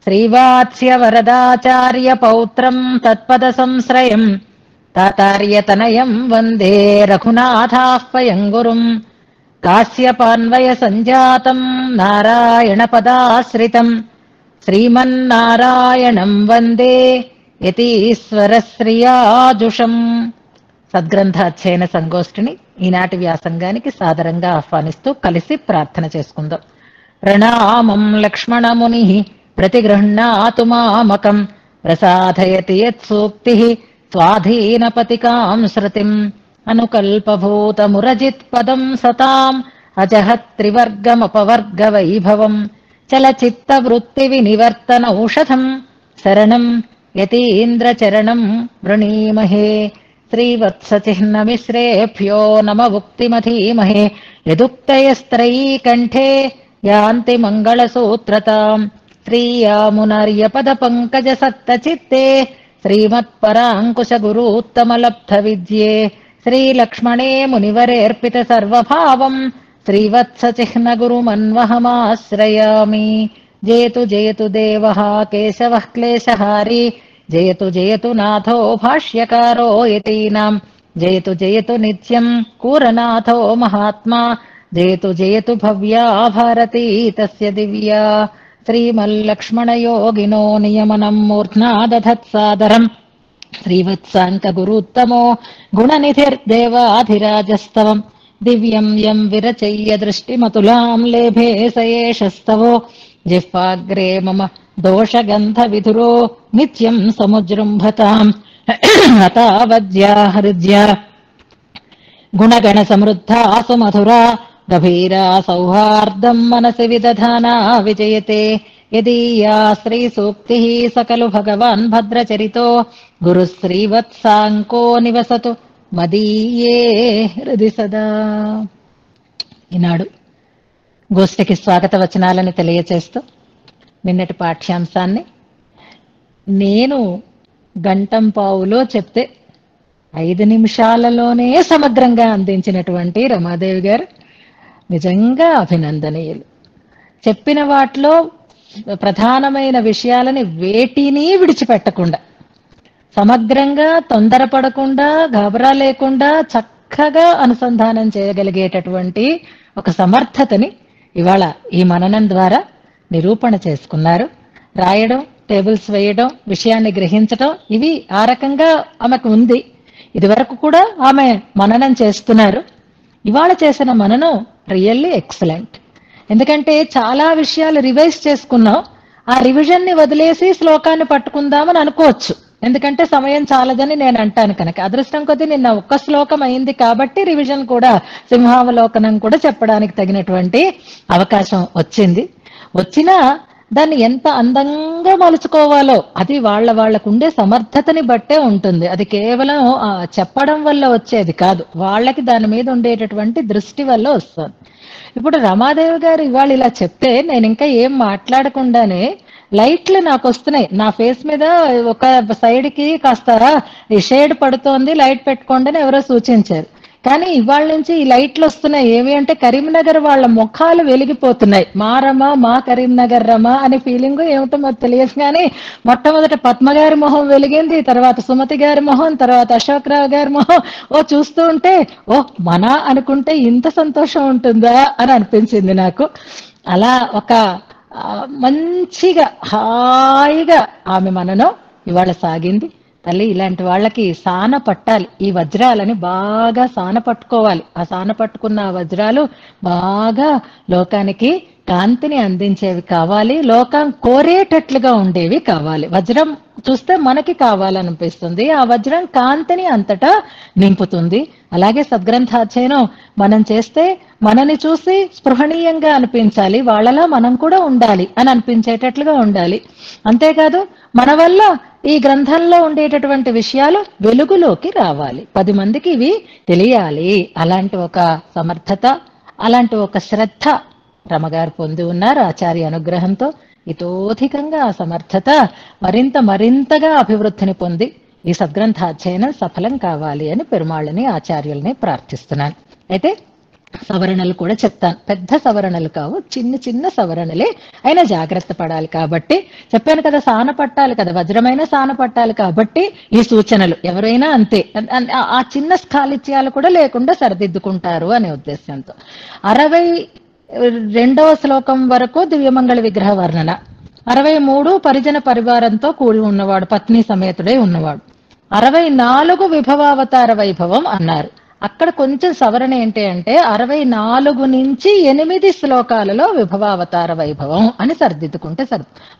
శ్రీవాత్స్య వరదాచార్య పౌత్రం తత్పద సంశ్రయం తాతార్యతనయం వందే రఘునాథాహ్వయం గురుం కాశ్యపాన్వయ సంజాతం నారాయణ పదాశ్రితం శ్రీమన్నారాయణం వందే యతీశ్వర శ్రియాజుషం. సద్గ్రంథాధ్యయన సంగోష్ఠిని ఈనాటి వ్యాసంగానికి సాదరంగా ఆహ్వానిస్తూ కలిసి ప్రార్థన చేసుకుందాం. ప్రణామం లక్ష్మణముని ప్రతిగృహ్ణాతు మామకం ప్రసాదయతి యత్సూక్తి స్వాధీనపతికాం శృతిం అనుకల్పభూతమురజిత్ పదం సతాం అజహత్ త్రివర్గమపవర్గ వైభవం చలచిత్తవృత్తి వినివర్తన ఔషధం శరణం యతీంద్రచరణం వృణీమహే. శ్రీవత్సచిహ్నమిశ్రేభ్యో నమ భుక్తిమధీమహే యదుక్తయస్త్రైకంఠే యాంతి మంగళసూత్రతాం శ్రీయామునార్యపద పంకజ సత్తచిత్తే శ్రీమత్పరాంకుశ గురూత్తమలబ్ధ విద్యే శ్రీలక్ష్మణే మునివరేర్పిత సర్వభావం శ్రీవత్సచిహ్న గురుమన్వహమాశ్రయామి. జయతు జయతు దేవః కేశవః క్లేశహారీ జయతు జయతు నాథో భాష్యకారో యతీనాం జయతు జయతు నిత్యం కూరనాథో మహాత్మా జయతు జయతు భవ్యా భారతీ తస్య దివ్యా. శ్రీమల్లక్ష్మణయోగినో నియమనం మూర్ధ్నా దధత్సాదరం శ్రీవత్సాంక గురుత్తమో గుణనిధిర్దేవాధిరాజస్తవం దివ్యం యం విరచయ్య దృష్టిమతులాం లేభే సయేషస్తవో జిహ్వాగ్రే మమ దోషగంధ విధురో నిత్యం సముజృంభతాం హతావజ్యా హృద్యా గుణగణ సమృద్ధా సుమధురా గభీరా సౌహార్దం మనసి విదధానా విజయతే యదీయా శ్రీ సూక్తి సకలు భగవాన్ భద్రచరితో గురు శ్రీవత్సాంకో నివసతు మదీయే హృది సదా. ఈనాడు గోష్ఠికి స్వాగత వచనాలని తెలియచేస్తూ నిన్నటి పాఠ్యాంశాన్ని నేను గంటంపావులో చెప్తే 5 నిమిషాలలోనే సమగ్రంగా అందించినటువంటి రమాదేవి గారు నిజంగా అభినందనీయులు. చెప్పిన వాటిలో ప్రధానమైన విషయాలని వేటిని విడిచిపెట్టకుండా సమగ్రంగా తొందరపడకుండా గాబరా లేకుండా చక్కగా అనుసంధానం చేయగలిగేటటువంటి ఒక సమర్థతని ఇవాళ ఈ మననం ద్వారా నిరూపణ చేసుకున్నారు. రాయడం, టేబుల్స్ వేయడం, విషయాన్ని గ్రహించడం ఇవి ఆ రకంగా ఆమెకు ఉంది. ఇదివరకు కూడా ఆమె మననం చేస్తున్నారు. ఇవాళ చేసిన మననం రియల్లీ ఎక్సలెంట్. ఎందుకంటే చాలా విషయాలు రివైజ్ చేసుకున్నాం. ఆ రివిజన్ ని వదిలేసి శ్లోకాన్ని పట్టుకుందామని అనుకోవచ్చు. ఎందుకంటే సమయం చాలదని నేను అంటాను కనుక. అదృష్టం కొద్దీ నిన్న ఒక్క శ్లోకం అయింది కాబట్టి రివిజన్ కూడా సింహావలోకనం కూడా చెప్పడానికి తగినటువంటి అవకాశం వచ్చినా దాన్ని ఎంత అందంగా మలుచుకోవాలో అది వాళ్ళకు ఉండే సమర్థతని బట్టే ఉంటుంది. అది కేవలం చెప్పడం వల్ల వచ్చేది కాదు, వాళ్ళకి దాని మీద ఉండేటటువంటి దృష్టి వల్ల వస్తుంది. ఇప్పుడు రమాదేవి గారు ఇవాళ ఇలా చెప్తే నేను ఇంకా ఏం మాట్లాడకుండానే లైట్లు నాకు వస్తున్నాయి. నా ఫేస్ మీద ఒక సైడ్ కి కాస్త షేడ్ పడుతోంది, లైట్ పెట్టుకోండి అని ఎవరో సూచించారు. కానీ ఇవాళ నుంచి ఈ లైట్లు వస్తున్నాయి. ఏమి అంటే కరీంనగర్ వాళ్ళ ముఖాలు వెలిగిపోతున్నాయి. మా రమ, మా కరీంనగర్ రమ అనే ఫీలింగ్ ఏమిటో మాకు తెలియదు. కానీ మొట్టమొదట పద్మ గారి మొహం వెలిగింది, తర్వాత సుమతి గారి మొహం, తర్వాత అశోక్ రావు గారి మొహం. చూస్తూ ఉంటే మన అనుకుంటే ఇంత సంతోషం ఉంటుందా అని అనిపించింది నాకు. అలా ఒక మంచిగా హాయిగా ఆమె మననం ఇవాళ సాగింది. తల్లి ఇలాంటి వాళ్ళకి సాన పట్టాలి, ఈ వజ్రాలని బాగా సాన పట్టుకోవాలి. ఆ సాన పట్టుకున్న వజ్రాలు బాగా లోకానికి కాంతిని అందించేవి కావాలి, లోకం కోరేటట్లుగా ఉండేవి కావాలి. వజ్రం చూస్తే మనకి కావాలనిపిస్తుంది, ఆ వజ్రం కాంతిని అంతటా నింపుతుంది. అలాగే సద్గ్రంథాధ్యయనం మనం చేస్తే మనని చూసి స్పృహణీయంగా అనిపించాలి, వాళ్ళలా మనం కూడా ఉండాలి అని అనిపించేటట్లుగా ఉండాలి. అంతేకాదు మన వల్ల ఈ గ్రంథంలో ఉండేటటువంటి విషయాలు వెలుగులోకి రావాలి, 10 మందికి ఇవి తెలియాలి. అలాంటి ఒక సమర్థత, అలాంటి ఒక శ్రద్ధ రమగారు పొంది ఉన్నారు ఆచార్య అనుగ్రహంతో. ఇతోధికంగా ఆ సమర్థత మరింతగా అభివృద్ధిని పొంది ఈ సద్గ్రంథాధ్యయనం సఫలం కావాలి అని పెరుమాళ్ళని ఆచార్యుల్ని ప్రార్థిస్తున్నాను. అయితే సవరణలు కూడా చెప్తాను. పెద్ద సవరణలు కావు, చిన్న చిన్న సవరణలే, అయినా జాగ్రత్త పడాలి కాబట్టి చెప్పాను కదా. సాన పట్టాలి కదా, వజ్రమైన సాన పట్టాలి కాబట్టి ఈ సూచనలు ఎవరైనా అంతే. ఆ చిన్న స్ఖాళిత్యాలు కూడా లేకుండా సరిదిద్దుకుంటారు అనే ఉద్దేశంతో 62వ శ్లోకం వరకు దివ్యమంగళ విగ్రహ వర్ణన. 63 పరిజన పరివారంతో కూడి ఉన్నవాడు, పత్ని సమేతుడై ఉన్నవాడు. 64 విభవావతార వైభవం అన్నారు. అక్కడ కొంచెం సవరణ ఏంటి అంటే 64 నుంచి 8 శ్లోకాలలో విభవావతార వైభవం అని సరిదిద్దుకుంటే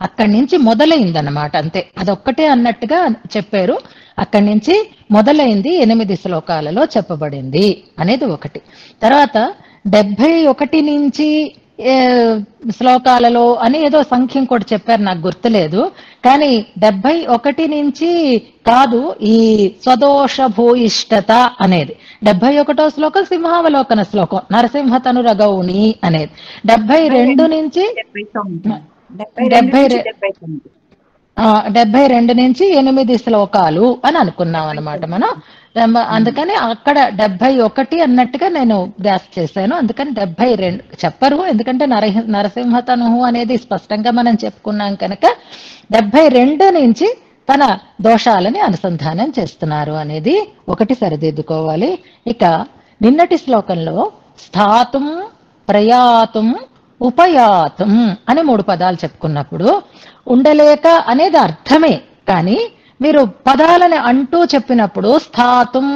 అక్కడి నుంచి మొదలైందన్నమాట. అంతే, అదొక్కటే అన్నట్టుగా చెప్పారు. అక్కడి నుంచి మొదలైంది, 8 శ్లోకాలలో చెప్పబడింది అనేది ఒకటి. తర్వాత 71 నుంచి శ్లోకాలలో అని ఏదో సంఖ్యం కూడా చెప్పారు, నాకు గుర్తులేదు. కానీ 71 నుంచి కాదు, ఈ స్వదోష భూయిష్టత అనేది 71వ శ్లోకం సింహావలోకన శ్లోకం, నరసింహతను రగౌని అనేది. 72 నుంచి 72 నుంచి 8 శ్లోకాలు అని అనుకున్నాం అనమాట మనం. అందుకని అక్కడ 71 అన్నట్టుగా నేను గ్యాస్ చేశాను. అందుకని 72 చెప్పరు, ఎందుకంటే నరసింహతను అనేది స్పష్టంగా మనం చెప్పుకున్నాం కనుక 72 నుంచి తన దోషాలని అనుసంధానం చేస్తున్నారు అనేది ఒకటి సరిదిద్దుకోవాలి. ఇక నిన్నటి శ్లోకంలో స్థాతుం, ప్రయాతుం, ఉపయాతుం అని 3 పదాలు చెప్పుకున్నప్పుడు ఉండలేక అనేది అర్థమే, కానీ మీరు పదాలని అంటూ చెప్పినప్పుడు స్థాతుం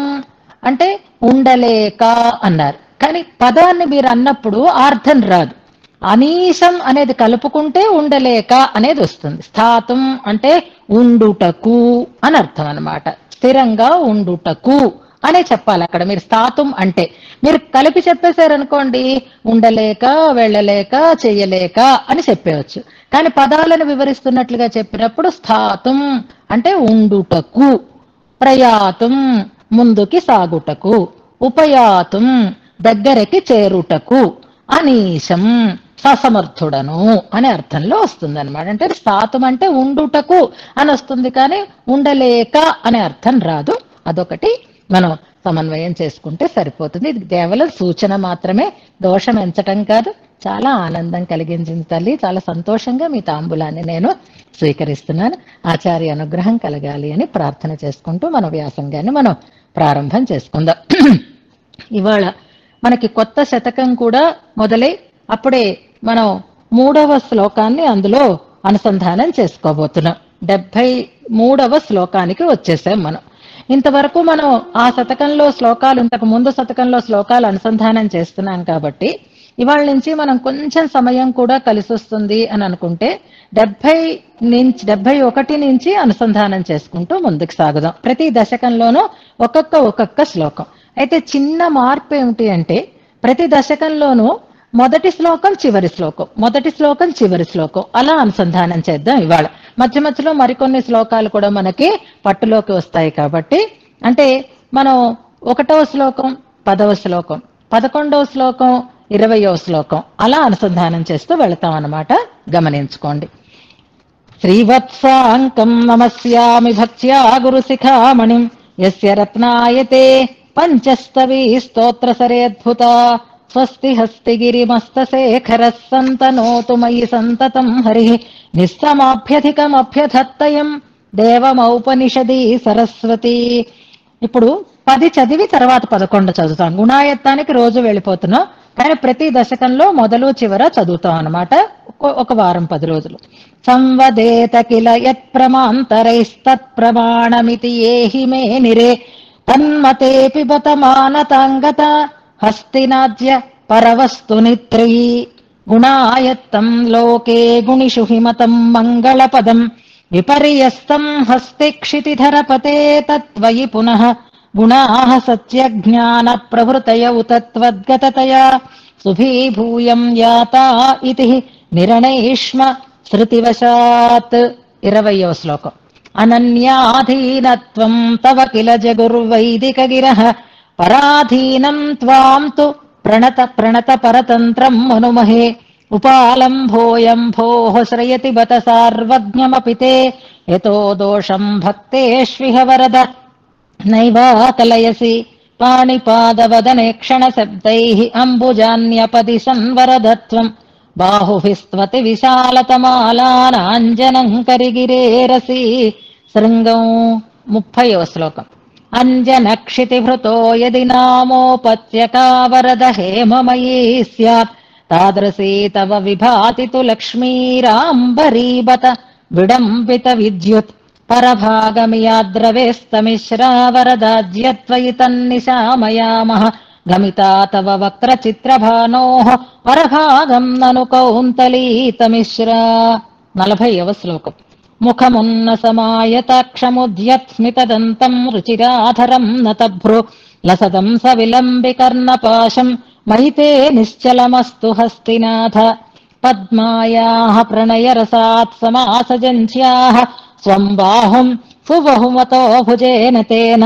అంటే ఉండలేక అన్నారు, కానీ పదాన్ని మీరు అన్నప్పుడు అర్థం రాదు. అనీశం అనేది కలుపుకుంటే ఉండలేక అనేది వస్తుంది. స్థాతుం అంటే ఉండుటకు అని అర్థం అన్నమాట, స్థిరంగా ఉండుటకు అనే చెప్పాలి. అక్కడ మీరు స్థాతుం అంటే మీరు కలిపి చెప్పేశారనుకోండి, ఉండలేక, వెళ్ళలేక, చెయ్యలేక అని చెప్పేవచ్చు. కానీ పదాలను వివరిస్తున్నట్లుగా చెప్పినప్పుడు స్థాతుం అంటే ఉండుటకు, ప్రయాతుం ముందుకి సాగుటకు, ఉపయాతుం దగ్గరికి చేరుటకు, అనీశం ససమర్థుడను అనే అర్థంలో వస్తుంది అనమాట. అంటే స్థాతుం అంటే ఉండుటకు అని వస్తుంది, కానీ ఉండలేక అనే అర్థం రాదు. అదొకటి మనం సమన్వయం చేసుకుంటే సరిపోతుంది. ఇది కేవలం సూచన మాత్రమే, దోషం ఎంచటం కాదు. చాలా ఆనందం కలిగించింది తల్లి, చాలా సంతోషంగా మీ తాంబూలాన్ని నేను స్వీకరిస్తున్నాను. ఆచార్య అనుగ్రహం కలగాలి అని ప్రార్థన చేసుకుంటూ మన వ్యాసంగాన్ని మనం ప్రారంభం చేసుకుందాం. ఇవాళ మనకి కొత్త శతకం కూడా మొదలై అప్పుడే మనం 3వ శ్లోకాన్ని అందులో అనుసంధానం చేసుకోబోతున్నాం. 73వ శ్లోకానికి వచ్చేసాం మనం. ఇంతవరకు మనం ఆ శతకంలో శ్లోకాలు, ఇంతకు ముందు శతకంలో శ్లోకాలు అనుసంధానం చేస్తున్నాం కాబట్టి ఇవాళ నుంచి మనం కొంచెం సమయం కూడా కలిసి వస్తుంది అని అనుకుంటే 71 నుంచి అనుసంధానం చేసుకుంటూ ముందుకు సాగుదాం. ప్రతి దశకంలోనూ ఒక్కొక్క శ్లోకం. అయితే చిన్న మార్పు ఏమిటి అంటే ప్రతి దశకంలోనూ మొదటి శ్లోకం చివరి శ్లోకం, మొదటి శ్లోకం చివరి శ్లోకం అలా అనుసంధానం చేద్దాం ఇవాళ. మధ్య మధ్యలో మరికొన్ని శ్లోకాలు కూడా మనకి పట్టులోకి వస్తాయి కాబట్టి, అంటే మనం 1వ శ్లోకం 10వ శ్లోకం, 11వ శ్లోకం 20వ శ్లోకం అలా అనుసంధానం చేస్తూ వెళతాం అన్నమాట. గమనించుకోండి. శ్రీవత్సాంకం నమస్యామి భక్త్యా గురుశిఖామణిం యస్య రత్నాయతే పంచస్తవీ స్తోత్ర సరేద్భుత స్వస్తి హస్తి గిరిమస్తశేఖరః సంతనోతు మయి సంతతం హరిః నిస్సమాభ్యధికమభ్యధత్తయం దేవమౌపనిషది సరస్వతి. ఇప్పుడు 10 చదివి తర్వాత 11 చదువుతాం. గుణాయత్తానికి రోజు వెళ్ళిపోతున్నాం, కానీ ప్రతి దశకంలో మొదలు చివర చదువుతాం అన్నమాట. ఒక వారం 10 రోజులు. సంవదేత కిల యత్ ప్రమాంతరైస్తత్ ప్రమాణమితి ఏహి మే నిరే తన్మతే పిబత మానతాంగత హస్తినాద్య పరవస్తు నిత్రీ గుణాయత్తం లోకే గుణిషు హిమతం మంగళపదం విపర్యస్తం హస్తి క్షితిధరపతే తత్వయి పునః గుణాః సత్యజ్ఞాన ప్రవృతయ ఉతత్వద్గతతయా సుభీభూయం యాతా ఇతి నిరణైష్మ శృతివశాత్. 20వ శ్లోకం. అనన్యాధీనత్వం తవ కిల జగుర్వైదిక గిరః పరాధీనం త్వాం తు ప్రణత పరతంత్రం మనుమహే ఉపాలంభోయం భోః శ్రయతి బత సార్వజ్ఞమపి తే యతో దోషం భక్తేష్విహ వరద నైవా కలయసి పాణిపాదవదనే క్షణశబ్దైః అంబుజాన్యపది సంవరదత్వం బాహుభిస్త్వతి విశాలతమాలానాంజనం కరిగిరేరసి. శృంగం 30వ శ్లోకం. అంజనక్షితిభృతో యది నామోపత్యకావరద హేమమయీ స్యాత్ తాదృశీ తవ విభాతి తు లక్ష్మీరాంబరీబత విడంబిత విద్యుత్ పరభాగమియాద్రవేస్తమిశ్రావరదాజ్యత్వయి తన్నిశామయామః గమితా తవ వక్రచిత్రభానోః పరభాగం నను కౌంతలీతమిశ్రా. 40వ శ్లోకం. ముఖమున్న సమాయతాక్షముద్యత్స్మితదంతం రుచిరాధరం నతభ్రు లసదం సవిలంబికర్ణపాశం మహితే నిశ్చలమస్తు హస్తినాథ. పద్మాయాః ప్రణయరసాత్ సమాసజంత్యాః స్వం బాహుం సుబహుమతో భుజేన తేన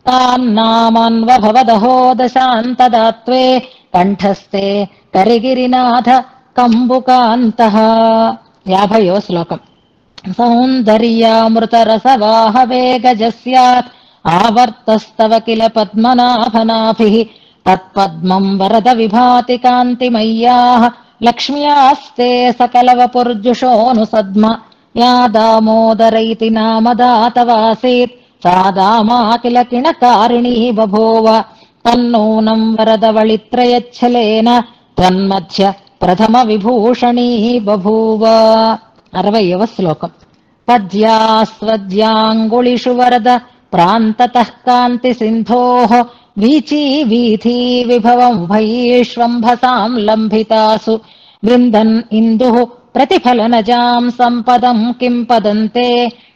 తాన్నామాన్వభవదహో దశాంతదాత్వే కంఠస్థే కరిగిరినాథ కంబుకాంతః. 50వ శ్లోకం. సౌందర్యామృతరసవాహవేగజస్యాత్ ఆవర్తస్తవ కిల పద్మనాభనాభిః తత్పద్మం వరద విభాతి కాంతిమయ్యాః లక్ష్మ్యాస్తే సకలవపుర్జుషోను సద్మ. యా దామోదరైతి నామదాతవాసీత్ సా దామా కిల కిణకారిణీ బభూవ తన్నూనం వరదవళిత్రయచ్ఛలేన త్వన్మధ్య ప్రథమ విభూషణీ బభూవ. 60వ శ్లోకం. పద్యాస్వద్యాంగుళిషు వరద ప్రాంతతః కాంతి సింధోః వీచీ వీథీ విభవం ఉభయీష్వంభసాం లంభితాసు విందన్ ఇందుః ప్రతిఫలనజాం సంపదం కిం పదంతే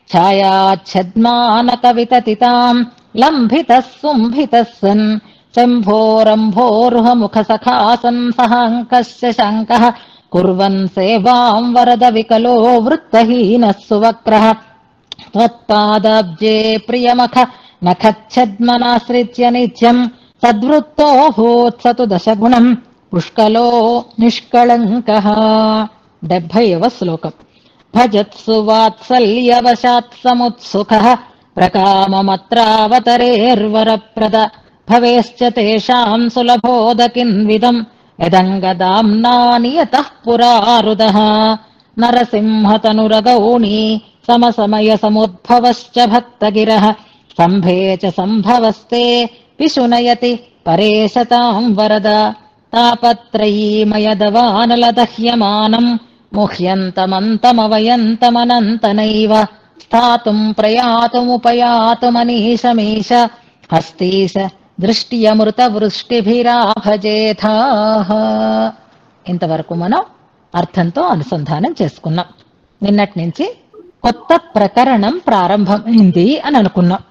ఛాయాచ్ఛద్మానక వితతితాం లంభితః సుంభితః సన్ శంభోరంభోరుహ ముఖ సఖాసన్ సహాంకస్య శంకః కుర్వన్ సేవాం వరద వికలో వృత్తహీనః సువక్రః త్వత్పాదాబ్జే ప్రియమఖ నఖచ్ఛద్మనాశ్రిత్య నిత్యం సద్వృత్తో భూత్సతు దశగుణం పుష్కలో నిష్కళంకః. 70వ శ్లోకం. భజత్సు వాత్సల్యవశాత్ సముత్సుఖః ప్రకామమత్రావతరేర్వరప్రద భవేశ్చ తేషాం సులభోదకిన్విదం యదంగదాంనా నియతః పురారుదః. నరసింహతనురగౌణీ సమసమయ సముద్భవశ్చ భక్తగిరః సంభే చ సంభవస్తే పిశునయతి పరేశతాం వరద. తాపత్రయీమయదవానలదహ్యమానం ముహ్యంతమంతమవయంతమనంతనైవ స్థాతుం ప్రయాతుముపయాతుమనీశమీశ హస్తీశ దృష్ట్యమృత వృష్టిభిరాభజేథాః. ఇంతవరకు మనం అర్థంతో అనుసంధానం చేసుకున్నాం. నిన్నటి నుంచి కొత్త ప్రకరణం ప్రారంభమైంది అని అనుకున్నాం.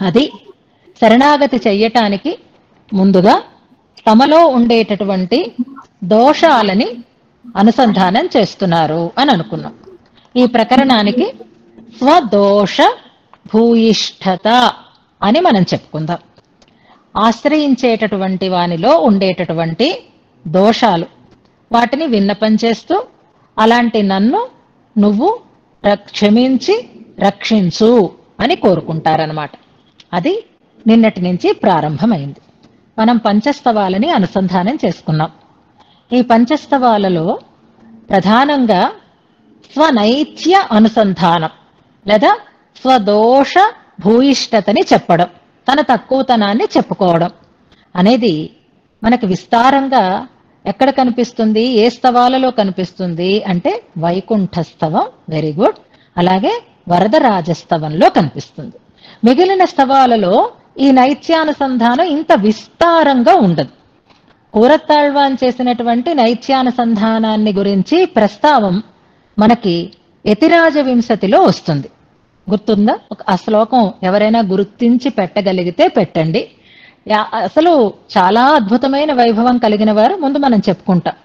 అది శరణాగతి చెయ్యటానికి ముందుగా తమలో ఉండేటటువంటి దోషాలని అనుసంధానం చేస్తున్నారు అని అనుకున్నాం. ఈ ప్రకరణానికి స్వదోష భూయిష్ఠత అని మనం చెప్పుకుందాం. ఆశ్రయించేటటువంటి వానిలో ఉండేటటువంటి దోషాలు, వాటిని విన్నపం చేస్తూ అలాంటి నన్ను నువ్వు క్షమించి రక్షించు అని కోరుకుంటారనమాట. అది నిన్నటి నుంచి ప్రారంభమైంది. మనం పంచస్తవాలని అనుసంధానం చేసుకున్నాం. ఈ పంచస్తవాలలో ప్రధానంగా స్వనైత్య అనుసంధానం లేదా స్వదోష భూయిష్టతని చెప్పడం, తన తక్కువతనాన్ని చెప్పుకోవడం అనేది మనకి విస్తారంగా ఎక్కడ కనిపిస్తుంది, ఏ స్తవాలలో కనిపిస్తుంది అంటే వైకుంఠస్తవం, వెరీ గుడ్, అలాగే వరదరాజస్తవంలో కనిపిస్తుంది. మిగిలిన స్తవాలలో ఈ నైత్యానుసంధానం ఇంత విస్తారంగా ఉండదు. కూరత్తాళ్వాన్ చేసినటువంటి నైత్యానుసంధానాన్ని గురించి ప్రస్తావం మనకి యతిరాజ వింశతిలో వస్తుంది. గుర్తుందా? ఆ శ్లోకం ఎవరైనా గుర్తించి పెట్టగలిగితే పెట్టండి. అసలు చాలా అద్భుతమైన వైభవం కలిగిన వారు ముందు మనం చెప్పుకుంటాం.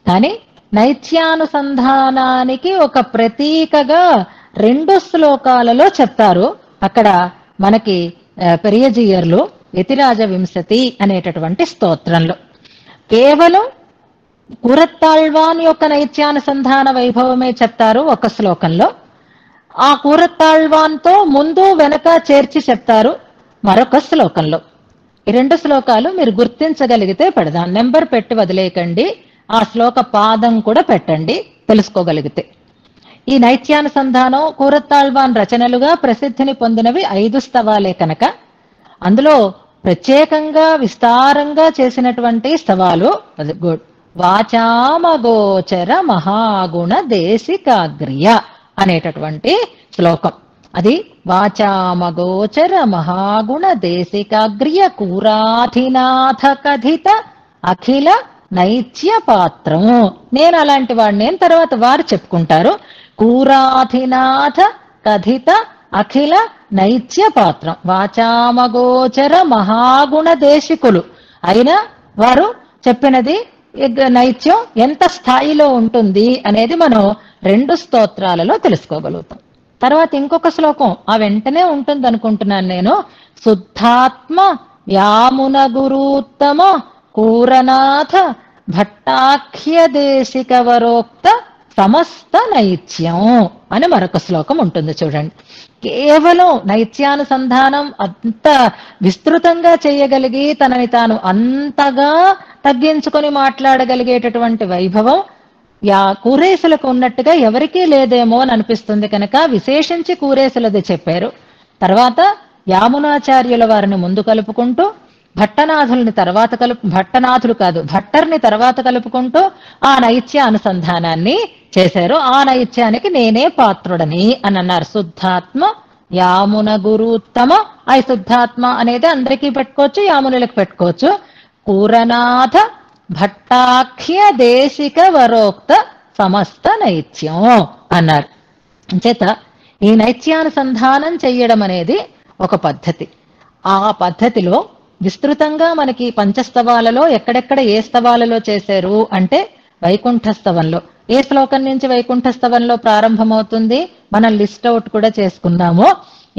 కానీ నైత్యానుసంధానానికి ఒక ప్రతీకగా 2 శ్లోకాలలో చెప్తారు. అక్కడ మనకి పెరియజీయర్లు యతిరాజ వింశతి అనేటటువంటి స్తోత్రంలో కేవలం కూరత్తాళ్వాన్ యొక్క నైత్యానుసంధాన వైభవమే చెప్తారు ఒక శ్లోకంలో. ఆ కూరత్తాళ్వాన్తో ముందు వెనక చేర్చి చెప్తారు మరొక శ్లోకంలో. ఈ 2 శ్లోకాలు మీరు గుర్తించగలిగితే పెడదాం. నెంబర్ పెట్టి వదిలేయకండి, ఆ శ్లోక పాదం కూడా పెట్టండి తెలుసుకోగలిగితే. ఈ నైత్యానుసంధానం కూరత్తాళ్వాన్ రచనలుగా ప్రసిద్ధిని పొందినవి 5 స్తవాలే కనుక అందులో ప్రత్యేకంగా విస్తారంగా చేసినటువంటి స్తవాలు గుడ్ వాచామగోచర మహాగుణ దేశికాగ్ర్య అనేటటువంటి శ్లోకం. అది వాచామగోచర మహాగుణ దేశికాగ్ర్య కూరాధినాథ కథిత అఖిల నైత్య పాత్రం. నేను అలాంటి వాడు, నేను తర్వాత వారు చెప్పుకుంటారు. కూరాధినాథ కథిత అఖిల నైత్య పాత్రం. వాచామగోచర మహాగుణ దేశికులు అయిన వారు చెప్పినది నైత్యం ఎంత స్థాయిలో ఉంటుంది అనేది మనం 2 స్తోత్రాలలో తెలుసుకోగలుగుతాం. తర్వాత ఇంకొక శ్లోకం ఆ వెంటనే ఉంటుంది అనుకుంటున్నాను నేను. శుద్ధాత్మ యామున గురూత్తమ కూరనాథ భట్టాఖ్య దేశిక వరోక్త సమస్త నైత్యం అని మరొక శ్లోకం ఉంటుంది చూడండి. కేవలం నైత్యానుసంధానం అంత విస్తృతంగా చేయగలిగి తనని తాను అంతగా తగ్గించుకొని మాట్లాడగలిగేటటువంటి వైభవం కూరేసులకు ఉన్నట్టుగా ఎవరికీ లేదేమో అని అనిపిస్తుంది కనుక విశేషించి కూరేసులది చెప్పారు. తర్వాత యామునాచార్యుల వారిని ముందు కలుపుకుంటూ భట్టనాథుల్ని తర్వాత భట్టర్ని తర్వాత కలుపుకుంటూ ఆ నైత్య అనుసంధానాన్ని చేశారు. ఆ నైత్యానికి నేనే పాత్రుడని అని అన్నారు. శుద్ధాత్మ యామున గురుత్తమ. ఆ శుద్ధాత్మ అనేది అందరికీ పెట్టుకోవచ్చు, యామునులకు పెట్టుకోవచ్చు. కూరనాథ భట్టాఖ్య దేశిక వరోక్త సమస్త నైత్యం అన్నారు. చేత ఈ నైత్యానుసంధానం చెయ్యడం అనేది ఒక పద్ధతి. ఆ పద్ధతిలో విస్తృతంగా మనకి పంచస్తవాలలో ఎక్కడెక్కడ ఏ స్తవాలలో చేశారు అంటే వైకుంఠస్తవంలో. ఏ శ్లోకం నుంచి వైకుంఠస్తవంలో ప్రారంభమవుతుంది మనం లిస్ట్ అవుట్ కూడా చేసుకున్నాము.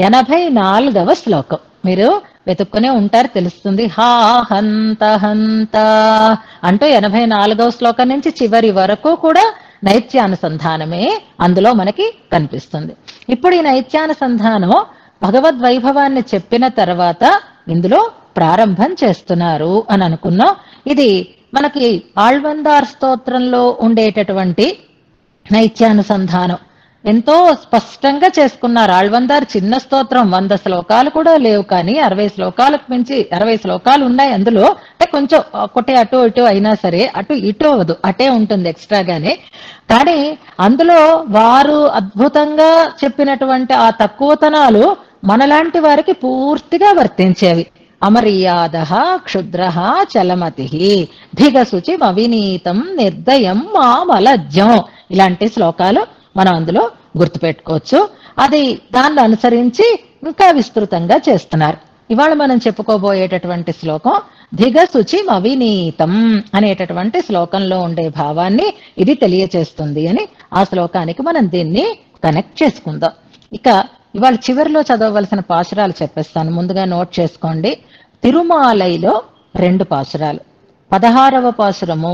84వ శ్లోకం మీరు వెతుక్కునే ఉంటారు, తెలుస్తుంది. హా హంత హంత అంటూ 84వ శ్లోకం నుంచి చివరి వరకు కూడా నైత్యానుసంధానమే అందులో మనకి కనిపిస్తుంది. ఇప్పుడు ఈ నైత్యానుసంధానం భగవద్వైభవాన్ని చెప్పిన తర్వాత ఇందులో ప్రారంభం చేస్తున్నారు అని అనుకున్నాం. ఇది మనకి ఆళ్వందార్ స్తోత్రంలో ఉండేటటువంటి నైత్యానుసంధానం ఎంతో స్పష్టంగా చేసుకున్నారు. ఆళ్వందార్ చిన్న స్తోత్రం, 100 శ్లోకాలు కూడా లేవు, కానీ 60 శ్లోకాలకు మించి 60 శ్లోకాలు ఉన్నాయి అందులో. అంటే కొంచెం ఒకటి అటు ఇటు అయినా సరే, అటు ఇటు అవ్వదు, అటే ఉంటుంది ఎక్స్ట్రాగానే. కానీ అందులో వారు అద్భుతంగా చెప్పినటువంటి ఆ తక్కువతనాలు మనలాంటి వారికి పూర్తిగా వర్తించేవి. అమర్యాద క్షుద్ర చలమతి భిగశుచి అవినీతం నిర్దయం మామలజ్జం ఇలాంటి శ్లోకాలు మనం అందులో గుర్తుపెట్టుకోవచ్చు. అది దాన్ని అనుసరించి ఇంకా విస్తృతంగా చేస్తున్నారు. ఇవాళ మనం చెప్పుకోబోయేటటువంటి శ్లోకం ధిగశుచి అవినీతం అనేటటువంటి శ్లోకంలో ఉండే భావాన్ని ఇది తెలియచేస్తుంది అని ఆ శ్లోకానికి మనం దీన్ని కనెక్ట్ చేసుకుందాం. ఇక ఇవాళ చివరిలో చదవవలసిన పాశురాలు చెప్పేస్తాను, ముందుగా నోట్ చేసుకోండి. తిరుమాలైలో 2 పాశురాలు, 16వ పాశురము,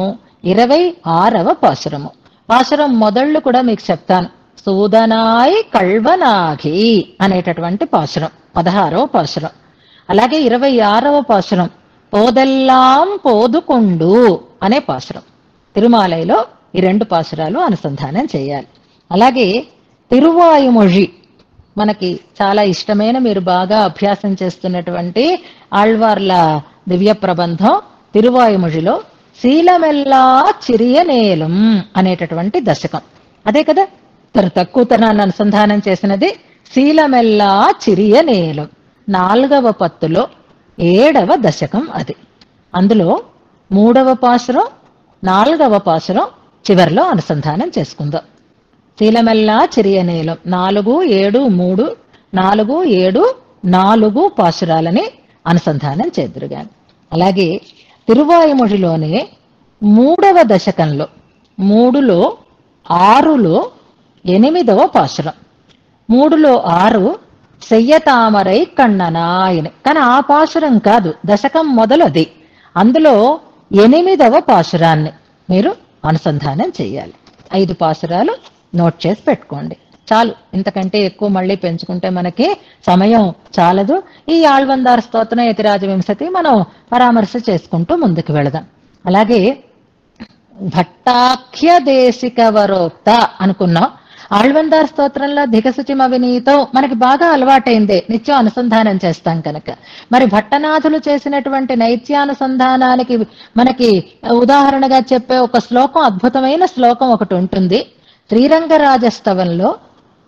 26వ పాశురము. పాశురం మొదళ్ళు కూడా మీకు చెప్తాను. సూదనాయ్ కల్వనాగి అనేటటువంటి పాశురం 16వ పాశురం. అలాగే 26వ పాశురం పోదెల్లాం పోదుకొండు అనే పాశురం. తిరుమాలైలో ఈ 2 పాశురాలు అనుసంధానం చేయాలి. అలాగే తిరువాయుమొഴി మనకి చాలా ఇష్టమైన, మీరు బాగా అభ్యాసం చేస్తున్నటువంటి ఆళ్వార్ల దివ్య ప్రబంధం తిరువాయుమొഴിలో శీలమెల్లా చిరియనేలం అనేటటువంటి దశకం. అదే కదా తక్కువతనాన్ని అనుసంధానం చేసినది. శీలమెల్లా చిరియనేలం 4వ పత్తులో 7వ దశకం అది. అందులో 3వ పాశురం 4వ పాశురం చివరిలో అనుసంధానం చేసుకుందాం. శీలమెల్లా చిరియనేలం 4, 7, 3, 4, 7, 4 పాశురాలని అనుసంధానం చేద్దురుగాని. అలాగే తిరువాయుమొഴിలోనే 3వ దశకంలో 3లో 6లో 8వ పాశురం. 3లో 6 సెయ్యతామరై కన్ననాయని, కానీ ఆ పాశురం కాదు, దశకం మొదలది. అందులో 8వ పాశురాన్ని మీరు అనుసంధానం చేయాలి. 5 పాశురాలు నోట్ చేసి పెట్టుకోండి. చాలు, ఇంతకంటే ఎక్కువ మళ్ళీ పెంచుకుంటే మనకి సమయం చాలదు. ఈ ఆళ్వందార్ స్తోత్రం యతిరాజ వింశతి మనం పరామర్శ చేసుకుంటూ ముందుకు వెళదాం. అలాగే భట్టాఖ్య దేశిక వరోక్త అనుకున్నాం. ఆళ్వందార్ స్తోత్రంలో ధిగశుచిమ వినీతం మనకి బాగా అలవాటైందే, నిత్యం అనుసంధానం చేస్తాం కనుక. మరి భట్టనాథులు చేసినటువంటి నైత్యానుసంధానానికి మనకి ఉదాహరణగా చెప్పే ఒక శ్లోకం, అద్భుతమైన శ్లోకం ఒకటి ఉంటుంది. శ్రీరంగరాజస్తవంలో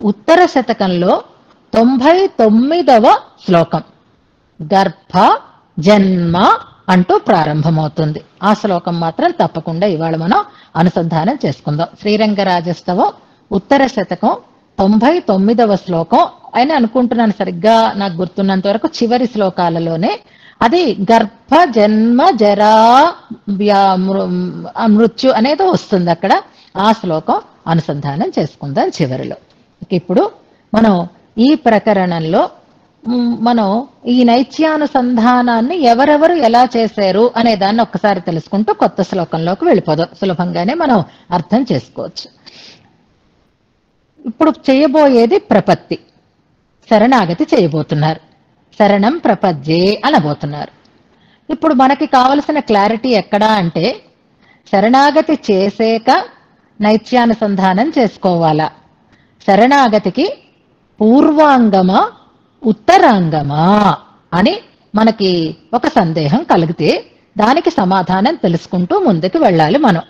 ఉత్తర శతకంలో 99వ శ్లోకం గర్భ జన్మ అంటూ ప్రారంభమవుతుంది. ఆ శ్లోకం మాత్రం తప్పకుండా ఇవాళ మనం అనుసంధానం చేసుకుందాం. శ్రీరంగరాజస్తవం ఉత్తర శతకం 99వ శ్లోకం అని అనుకుంటున్నాను, సరిగ్గా నాకు గుర్తున్నంత వరకు చివరి శ్లోకాలలోనే. అది గర్భ జన్మ జరా మృత్యు అనేది వస్తుంది అక్కడ. ఆ శ్లోకం అనుసంధానం చేసుకుందాం చివరిలో. ఇప్పుడు మనం ఈ ప్రకరణంలో మనం ఈ నైత్యానుసంధానాన్ని ఎవరెవరు ఎలా చేశారు అనే దాన్ని ఒక్కసారి తెలుసుకుంటూ కొత్త శ్లోకంలోకి వెళ్ళిపోదాం. సులభంగానే మనం అర్థం చేసుకోవచ్చు. ఇప్పుడు చేయబోయేది ప్రపత్తి, శరణాగతి చేయబోతున్నారు. శరణం ప్రపద్యే అనబోతున్నారు. ఇప్పుడు మనకి కావలసిన క్లారిటీ ఎక్కడా అంటే, శరణాగతి చేసేక నైత్యానుసంధానం చేసుకోవాలా, శరణాగతికి పూర్వాంగమా ఉత్తరాంగమా అని మనకి ఒక సందేహం కలిగితే దానికి సమాధానం తెలుసుకుంటూ ముందుకు వెళ్ళాలి. మనం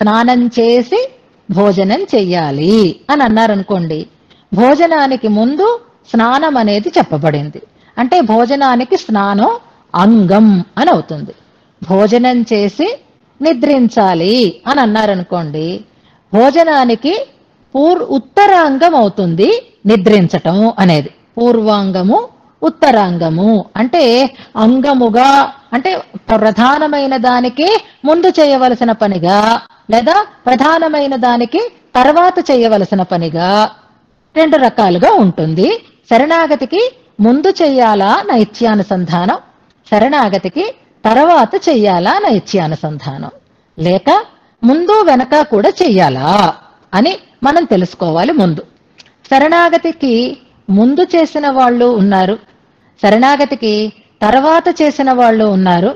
స్నానం చేసి భోజనం చెయ్యాలి అని అన్నారనుకోండి, భోజనానికి ముందు స్నానం అనేది చెప్పబడింది. అంటే భోజనానికి స్నానం అంగం అని అవుతుంది. భోజనం చేసి నిద్రించాలి అని అన్నారనుకోండి, భోజనానికి ఉత్తరాంగం అవుతుంది నిద్రించటం అనేది. పూర్వాంగము ఉత్తరాంగము అంటే అంగముగా, అంటే ప్రధానమైన దానికి ముందు చేయవలసిన పనిగా, లేదా ప్రధానమైన దానికి తర్వాత చేయవలసిన పనిగా రెండు రకాలుగా ఉంటుంది. శరణాగతికి ముందు చెయ్యాలా నైత్యానుసంధానం, శరణాగతికి తర్వాత చెయ్యాలా నైత్యానుసంధానం, లేక ముందు వెనక కూడా చెయ్యాలా అని మనం తెలుసుకోవాలి. ముందు శరణాగతికి ముందు చేసిన వాళ్ళు ఉన్నారు, శరణాగతికి తర్వాత చేసిన వాళ్ళు ఉన్నారు,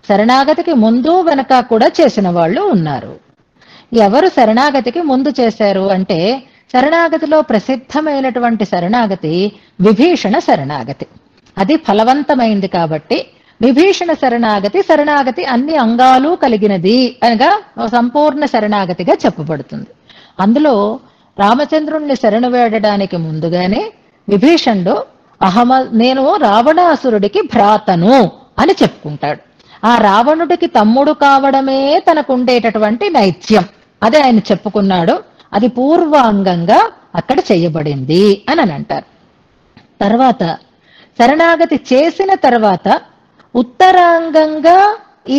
శరణాగతికి ముందు వెనక కూడా చేసిన వాళ్ళు ఉన్నారు. ఎవరు శరణాగతికి ముందు చేశారు అంటే, శరణాగతిలో ప్రసిద్ధమైనటువంటి శరణాగతి విభీషణ శరణాగతి. అది ఫలవంతమైంది కాబట్టి విభీషణ శరణాగతి, శరణాగతి అన్ని అంగాలు కలిగినది అనగా సంపూర్ణ శరణాగతిగా చెప్పబడుతుంది. అందులో రామచంద్రుణ్ణి శరణు వేడడానికి ముందుగానే విభీషణుడు నేను రావణాసురుడికి భ్రాతను అని చెప్పుకుంటాడు. ఆ రావణుడికి తమ్ముడు కావడమే తనకుండేటటువంటి నైత్యం, అదే ఆయన చెప్పుకున్నాడు. అది పూర్వాంగంగా అక్కడ చేయబడింది అని అంటారు. తర్వాత శరణాగతి చేసిన తర్వాత ఉత్తరాంగంగా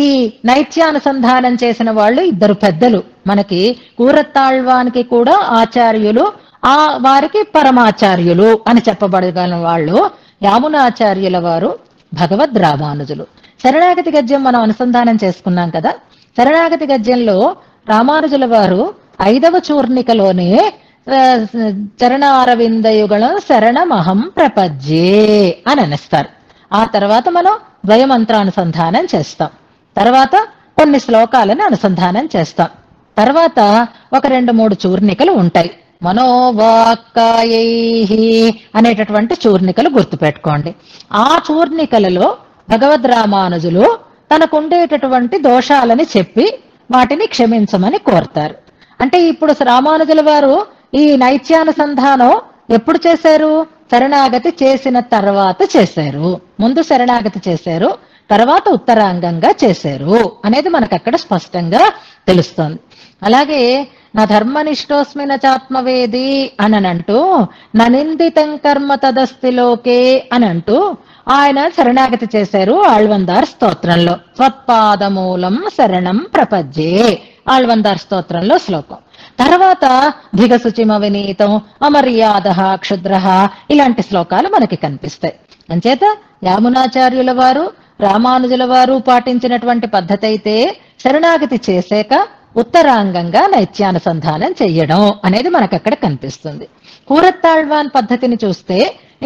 ఈ నైత్యానుసంధానం చేసిన వాళ్ళు ఇద్దరు పెద్దలు మనకి. కూరత్తాళ్వానికి కూడా ఆచార్యులు, వారికి పరమాచార్యులు అని చెప్పబడగల వాళ్ళు యామునాచార్యుల వారు, భగవద్ రామానుజులు. శరణాగతి గద్యం మనం అనుసంధానం చేసుకున్నాం కదా. శరణాగతి గద్యంలో రామానుజుల వారు 5వ చూర్ణికలోనే చరణారవిందయుగళం శరణమహం ప్రపద్యే అని అనిస్తారు. ఆ తర్వాత మనం ద్వయమంత్రానుసంధానం చేస్తాం, తర్వాత కొన్ని శ్లోకాలను అనుసంధానం చేస్తాం, తర్వాత ఒక 2-3 చూర్ణికలు ఉంటాయి. మనోవాక్కాయై అనేటటువంటి చూర్ణికలు గుర్తుపెట్టుకోండి. ఆ చూర్ణికలలో భగవద్ రామానుజులు తనకుండేటటువంటి దోషాలని చెప్పి వాటిని క్షమించమని కోరుతారు. అంటే ఇప్పుడు రామానుజుల వారు ఈ నైత్యానుసంధానం ఎప్పుడు చేశారు? శరణాగతి చేసిన తర్వాత చేశారు. ముందు శరణాగతి చేశారు, తర్వాత ఉత్తరాంగంగా చేశారు అనేది మనకు అక్కడ స్పష్టంగా తెలుస్తోంది. అలాగే నా ధర్మనిష్టోస్మిన చాత్మవేది అని అంటూ ననిందితం కర్మ తదస్తిలోకే అని అంటూ ఆయన శరణాగతి చేశారు ఆళ్వందార్ స్తోత్రంలో. త్వత్పాదమూలం శరణం ప్రపద్యే ఆళ్వందార్ స్తోత్రంలో శ్లోకం. తర్వాత ధిగశుచిమ వినీతం, అమర్యాద క్షుద్ర ఇలాంటి శ్లోకాలు మనకి కనిపిస్తాయి. అంచేత యామునాచార్యుల వారు రామానుజుల వారు పాటించినటువంటి పద్ధతి అయితే శరణాగతి చేశాక ఉత్తరాంగంగా నైత్యానుసంధానం చెయ్యడం అనేది మనకు అక్కడ కనిపిస్తుంది. కూరత్తాళ్వాన్ పద్ధతిని చూస్తే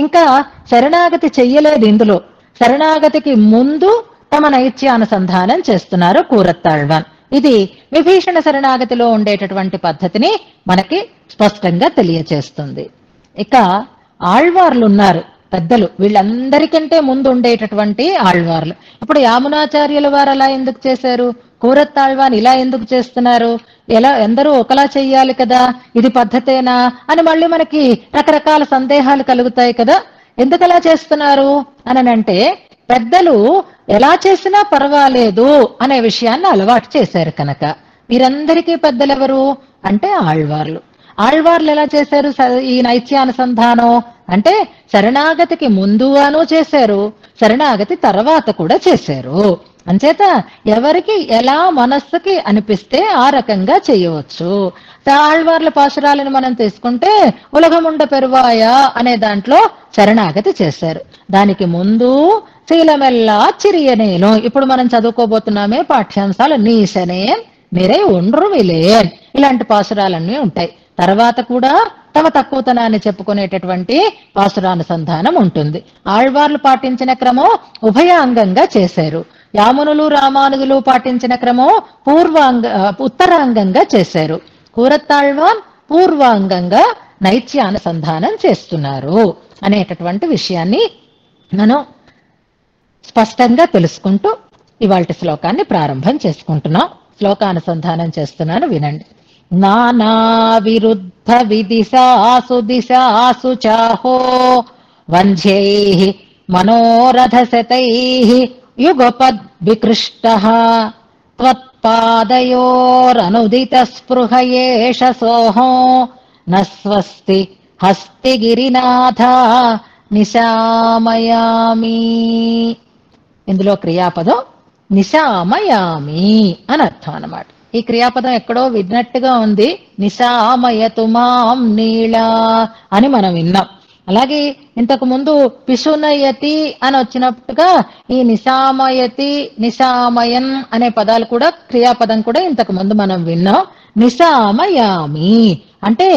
ఇంకా శరణాగతి చెయ్యలేదు ఇందులో. శరణాగతికి ముందు తమ నైత్యానుసంధానం చేస్తున్నారు కూరత్తాళ్వాన్. ఇది విభీషణ శరణాగతిలో ఉండేటటువంటి పద్ధతిని మనకి స్పష్టంగా తెలియచేస్తుంది. ఇక ఆళ్వార్లు ఉన్నారు పెద్దలు, వీళ్ళందరికంటే ముందు ఉండేటటువంటి ఆళ్వార్లు. ఇప్పుడు యామునాచార్యుల వారు అలా ఎందుకు చేశారు, కూరత్తాళ్వాన్ ఇలా ఎందుకు చేస్తున్నారు, ఎలా ఎందరూ ఒకలా చెయ్యాలి కదా, ఇది పద్ధతేనా అని మళ్ళీ మనకి రకరకాల సందేహాలు కలుగుతాయి కదా. ఎందుకు అలా చేస్తున్నారు అనంటే, పెద్దలు ఎలా చేసినా పర్వాలేదు అనే విషయాన్ని అలవాటు చేశారు కనుక. వీరందరికీ పెద్దలెవరు అంటే ఆళ్వార్లు. ఆళ్వార్లు ఎలా చేశారు ఈ నైత్యానుసంధానం అంటే, శరణాగతికి ముందుగాను చేశారు, శరణాగతి తర్వాత కూడా చేశారు. అంచేత ఎవరికి ఎలా మనస్సుకి అనిపిస్తే ఆ రకంగా చేయవచ్చు. ఆళ్వార్ల పాశురాలను మనం తీసుకుంటే ఉలగముండ పెరువాయ అనే దాంట్లో శరణాగతి చేశారు. దానికి ముందు శీలమెల్లా చిరియనేను, ఇప్పుడు మనం చదువుకోబోతున్నామే పాఠ్యాంశాలు, నీసనే నిరై ఒండ్రు విలేన్, ఇలాంటి పాశురాలన్నీ ఉంటాయి. తర్వాత కూడా తమ తక్కువతనాన్ని చెప్పుకునేటటువంటి పాశురానుసంధానం ఉంటుంది. ఆళ్వార్లు పాటించిన క్రమం ఉభయాంగంగా చేశారు. యామునులు రామానుజులు పాటించిన క్రమం ఉత్తరాంగంగా చేశారు. కూరత్తాళ్వాన్ పూర్వాంగంగా నైత్యానుసంధానం చేస్తున్నారు అనేటటువంటి విషయాన్ని మనం స్పష్టంగా తెలుసుకుంటూ ఇవాల్టి శ్లోకాన్ని ప్రారంభం చేసుకుంటున్నాం. శ్లోకానుసంధానం చేస్తున్నాను, వినండి. నానా విరుద్ధ విదిశాసు దిశాసు చాహో వంధ్యైః మనోరథశతైః యుగపద్ వికృష్టః త్వత్పాదయోరనుదిత స్పృహ ఏష సోహో న స్వస్తి హస్తిగిరినాథ నిశామయామి. ఇందులో క్రియాపదం నిశామయామి అని అర్థం అన్నమాట. ఈ క్రియాపదం ఎక్కడో విన్నట్టుగా ఉంది, నిశామయతు మాం నీళా అని మనం విన్నాం. అలాగే ఇంతకు ముందు పిశునయతి అని వచ్చినట్టుగా ఈ నిశామయతి నిశామయన్ అనే పదాలు కూడా, క్రియాపదం కూడా ఇంతకు ముందు మనం విన్నాం. నిశామయామి అంటే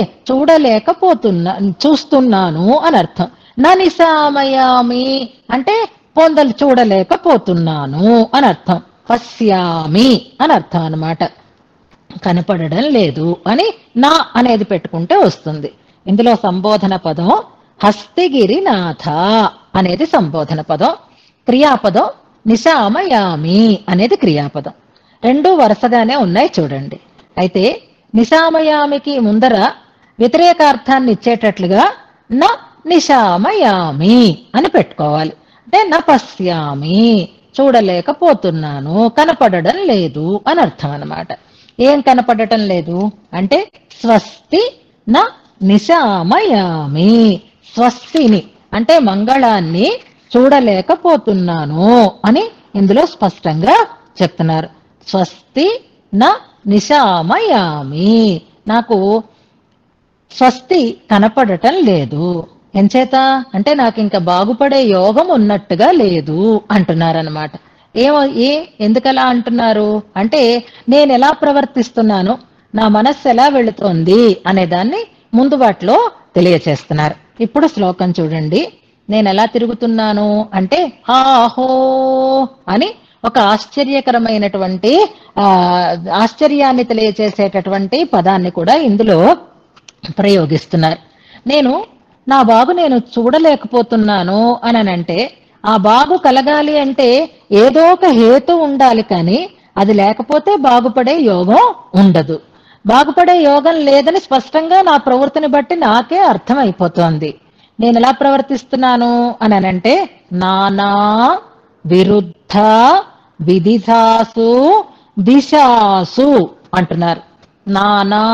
చూస్తున్నాను అని అర్థం. నా నిశామయామి అంటే చూడలేకపోతున్నాను అని అర్థం. పశ్యామి అని అర్థం అన్నమాట, కనపడడం లేదు అని నా అనేది పెట్టుకుంటే వస్తుంది. ఇందులో సంబోధన పదం హస్తిగిరినాథ అనేది సంబోధన పదం, క్రియాపదం నిశామయామి అనేది క్రియాపదం. రెండు వరుసగానే ఉన్నాయి చూడండి. అయితే నిశామయామికి ముందర వ్యతిరేకార్థాన్ని ఇచ్చేటట్లుగా న నిశామయామి అని పెట్టుకోవాలి. అంటే న పశ్యామి చూడలేకపోతున్నాను, కనపడడం లేదు అని అర్థం అన్నమాట. ఏం కనపడటం లేదు అంటే స్వస్తి న నిశామయామి, స్వస్తిని అంటే మంగళాన్ని చూడలేకపోతున్నాను అని ఇందులో స్పష్టంగా చెప్తున్నారు. స్వస్తి న నిశామయామి, నాకు స్వస్తి కనపడటం లేదు. ఎంచేత అంటే నాకు ఇంకా బాగుపడే యోగం ఉన్నట్టుగా లేదు అంటున్నారనమాట. ఎందుకలా అంటున్నారు అంటే, నేను ఎలా ప్రవర్తిస్తున్నాను, నా మనస్సు ఎలా వెళుతోంది అనే దాన్ని ముందు వాటిలో తెలియచేస్తున్నారు. ఇప్పుడు శ్లోకం చూడండి. నేను ఎలా తిరుగుతున్నాను అంటే ఆహో అని ఒక ఆశ్చర్యకరమైనటువంటి ఆశ్చర్యాన్ని తెలియచేసేటటువంటి పదాన్ని కూడా ఇందులో ప్రయోగిస్తున్నారు. నా బాగు నేను చూడలేకపోతున్నాను అని అంటే, ఆ బాగు కలగాలి అంటే ఏదో ఒక హేతు ఉండాలి, కానీ అది లేకపోతే బాగుపడే యోగం ఉండదు. బాగుపడే యోగం లేదని స్పష్టంగా నా ప్రవృత్తిని బట్టి నాకే అర్థమైపోతోంది. నేను ఎలా ప్రవర్తిస్తున్నాను అని అంటే, నానా విరుద్ధ విదిశాసు దిశాసు అంటున్నారు. నానా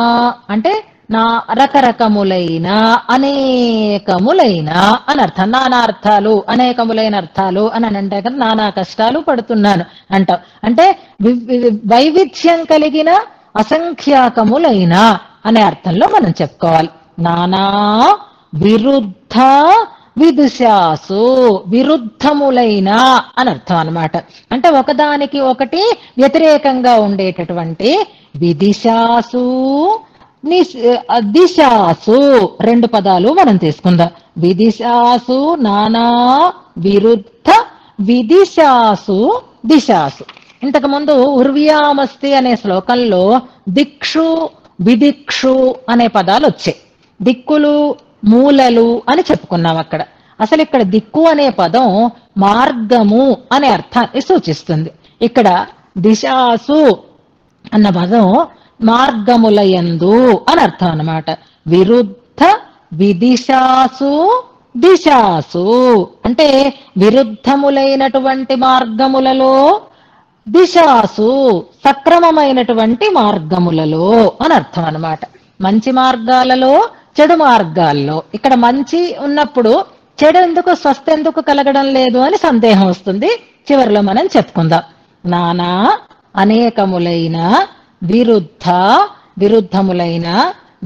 అంటే నా రకరకములైన అనేకములైన అని అర్థం. నానా అర్థాలు అనేకములైన అర్థాలు అని అంటే కదా, నానా కష్టాలు పడుతున్నాను అంటాం. అంటే వైవిధ్యం కలిగిన అసంఖ్యాకములైన అనే అర్థంలో మనం చెప్పుకోవాలి. నానా విరుద్ధ విదుషాసు విరుద్ధములైన అని అర్థం అన్నమాట. అంటే ఒకదానికి ఒకటి వ్యతిరేకంగా ఉండేటటువంటి విదిశాసు దిశాసు రెండు పదాలు మనం తీసుకుందాం. విదిశాసు నానా విరుద్ధ విదిశాసు దిశాసు. ఇంతకు ముందు ఉర్వ్యామస్తి అనే శ్లోకంలో దిక్షు విదిక్షు అనే పదాలు వచ్చాయి. దిక్కులు మూలలు అని చెప్పుకున్నాం అక్కడ. అసలు ఇక్కడ దిక్కు అనే పదం మార్గము అనే అర్థాన్ని సూచిస్తుంది. ఇక్కడ దిశాసు అన్న పదం మార్గములయందు అని అర్థం అన్నమాట. విరుద్ధ విదిశాసు దిశాసు అంటే విరుద్ధములైనటువంటి మార్గములలో, దిశాసు సక్రమమైనటువంటి మార్గములలో అని అర్థం అన్నమాట. మంచి మార్గాలలో, చెడు మార్గాల్లో. ఇక్కడ మంచి ఉన్నప్పుడు చెడు ఎందుకు, స్వస్థ ఎందుకు కలగడం లేదు అని సందేహం వస్తుంది. చివరిలో మనం చెప్పుకుందాం. నానా అనేకములైన విరుద్ధములైన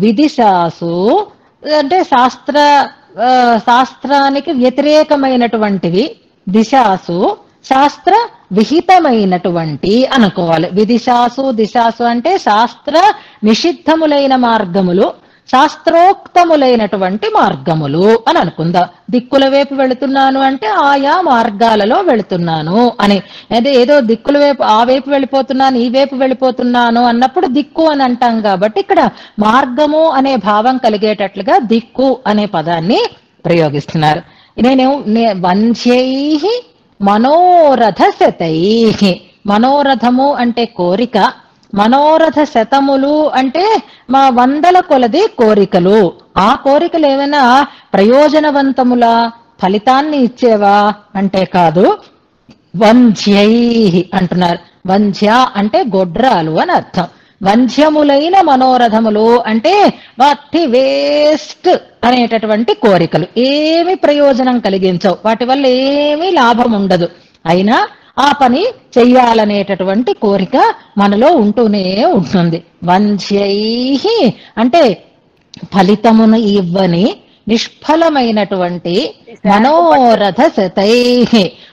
విదిశాసు అంటే శాస్త్రానికి వ్యతిరేకమైనటువంటివి, దిశాసు శాస్త్ర విహితమైనటువంటి అనుకోవాలి. విదిశాసు దిశాసు అంటే శాస్త్ర నిషిద్ధములైన మార్గములు, శాస్త్రోక్తములైనటువంటి మార్గములు అని అనుకుందాం. దిక్కుల వైపు వెళుతున్నాను అంటే ఆయా మార్గాలలో వెళుతున్నాను అని. అదే ఏదో దిక్కుల వైపు ఆ వైపు వెళ్ళిపోతున్నాను, ఈ వైపు వెళ్ళిపోతున్నాను అన్నప్పుడు దిక్కు అని అంటాం. కాబట్టి ఇక్కడ మార్గము అనే భావం కలిగేటట్లుగా దిక్కు అనే పదాన్ని ప్రయోగిస్తున్నారు. నేను వంశ్యై మనోరథ శతై. మనోరథము అంటే కోరిక, మనోరథ శతములు అంటే మా వందల కొలది కోరికలు. ఆ కోరికలు ఏమైనా ప్రయోజనవంతములా, ఫలితాన్ని ఇచ్చేవా అంటే కాదు. వంధ్యై అంటున్నారు. వంధ్య అంటే గొడ్రాలు అని అర్థం. వంధ్యములైన మనోరథములు అంటే వాటి వేస్ట్ అనేటటువంటి కోరికలు, ఏమి ప్రయోజనం కలిగించవు, వాటి వల్ల ఏమీ లాభం ఉండదు. అయినా ఆ పని చెయ్యాలనేటటువంటి కోరిక మనలో ఉంటూనే ఉంటుంది. వంధ్యై అంటే ఫలితమును ఇవ్వని నిష్ఫలమైనటువంటి మనోరథ శతై,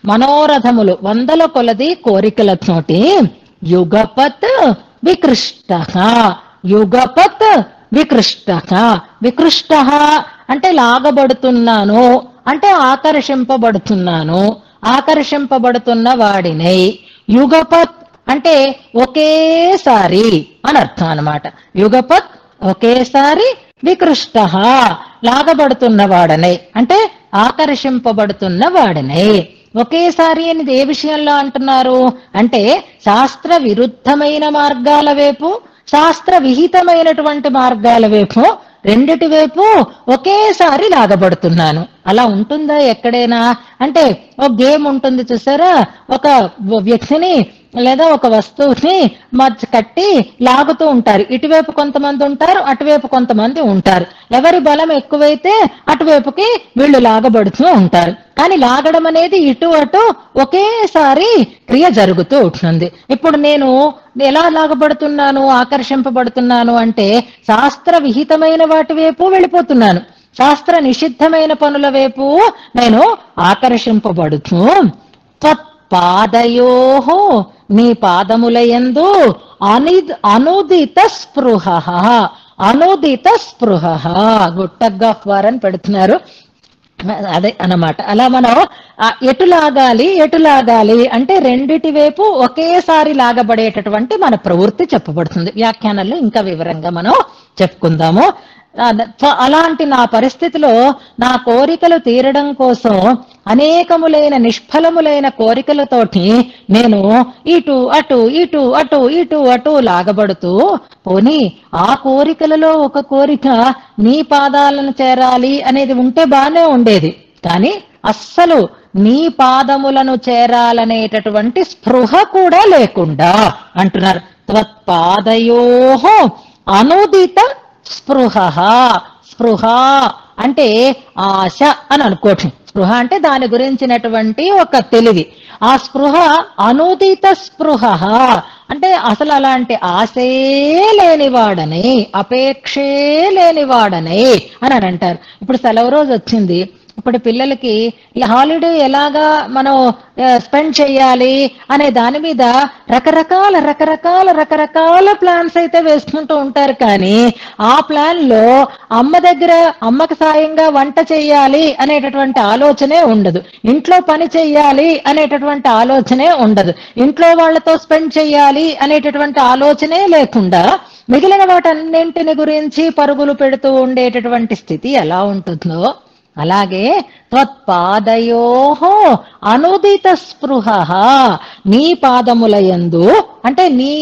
మనోరథములు వందల కొలది కోరికలతోటి యుగపత్ వికృష్ట. యుగపత్ వికృష్ట. వికృష్ట అంటే లాగబడుతున్నాను అంటే ఆకర్షింపబడుతున్నాను, ఆకర్షింపబడుతున్న వాడినై. యుగపత్ అంటే ఒకేసారి అని అర్థం అన్నమాట. యుగపత్ ఒకేసారి, వికృష్ట లాగబడుతున్న వాడనై అంటే ఆకర్షింపబడుతున్న వాడనై. ఒకేసారి అని ఏ విషయంలో అంటున్నారు అంటే శాస్త్ర విరుద్ధమైన మార్గాల వైపు, శాస్త్ర విహితమైనటువంటి మార్గాల వైపు, రెండిటి వైపు ఒకేసారి లాగబడుతున్నాను. అలా ఉంటుందా ఎక్కడైనా అంటే ఒక గేమ్ ఉంటుంది చూసారా, ఒక వ్యక్తిని లేదా ఒక వస్తువుని మధ్య కట్టి లాగుతూ ఉంటారు. ఇటువైపు కొంతమంది ఉంటారు, అటువైపు కొంతమంది ఉంటారు. ఎవరి బలం ఎక్కువైతే అటువైపుకి వీళ్ళు లాగబడుతూ ఉంటారు. కానీ లాగడం అనేది ఇటు అటు ఒకేసారి క్రియ జరుగుతూ ఉంటుంది. ఇప్పుడు నేను ఎలా లాగబడుతున్నాను, ఆకర్షింపబడుతున్నాను అంటే శాస్త్ర విహితమైన వాటి వైపు వెళ్ళిపోతున్నాను, శాస్త్ర నిషిద్ధమైన పనుల వైపు నేను ఆకర్షింపబడుతూ. పాదయోహో నీ పాదములయందు అనుదిత స్పృహ. అనుదిత స్పృహ గుట్టగ్గా అని పెడుతున్నారు. అదే అన్నమాట. అలా మనం ఎటు లాగాలి అంటే రెండిటి వైపు ఒకేసారి లాగబడేటటువంటి మన ప్రవృత్తి చెప్పబడుతుంది. వ్యాఖ్యానాల్లో ఇంకా వివరంగా మనం చెప్పుకుందాము. అలాంటి నా పరిస్థితిలో నా కోరికలు తీరడం కోసం అనేకములైన నిష్ఫలములైన కోరికలతోటి నేను ఇటు అటు ఇటు అటు ఇటు అటు లాగబడుతూ పోని ఆ కోరికలలో ఒక కోరిక నీ పాదాలను చేరాలి అనేది ఉంటే బానే ఉండేది. కానీ అస్సలు నీ పాదములను చేరాలనేటటువంటి స్పృహ కూడా లేకుండా అంటున్నారు. త్వత్పాదయోహో అనుదిత స్పృహ. స్పృహ అంటే ఆశ అని అనుకోండి. స్పృహ అంటే దాని గురించినటువంటి ఒక తెలివి. ఆ స్పృహ అనుదిత స్పృహ అంటే అసలు అలాంటి ఆశే లేనివాడనే, అపేక్షే లేనివాడనే అని అంటారు. ఇప్పుడు సెలవు రోజు వచ్చింది, ఇప్పుడు పిల్లలకి ఈ హాలిడే ఎలాగా మనం స్పెండ్ చేయాలి అనే దాని మీద రకరకాల ప్లాన్స్ అయితే వేసుకుంటూ ఉంటారు. కానీ ఆ ప్లాన్ లో అమ్మకి సాయంగా వంట చేయాలి అనేటటువంటి ఆలోచనే ఉండదు. ఇంట్లో పని చేయాలి అనేటటువంటి ఆలోచనే ఉండదు. ఇంట్లో వాళ్ళతో స్పెండ్ చేయాలి అనేటటువంటి ఆలోచనే లేకుండా మిగిలిన వాటన్నింటిని గురించి పరుగులు పెడుతూ ఉండేటటువంటి స్థితి ఎలా ఉంటుందో, అలాగే త్వత్పాదయోహో అనుదిత స్పృహ, నీ పాదములయందు అంటే నీ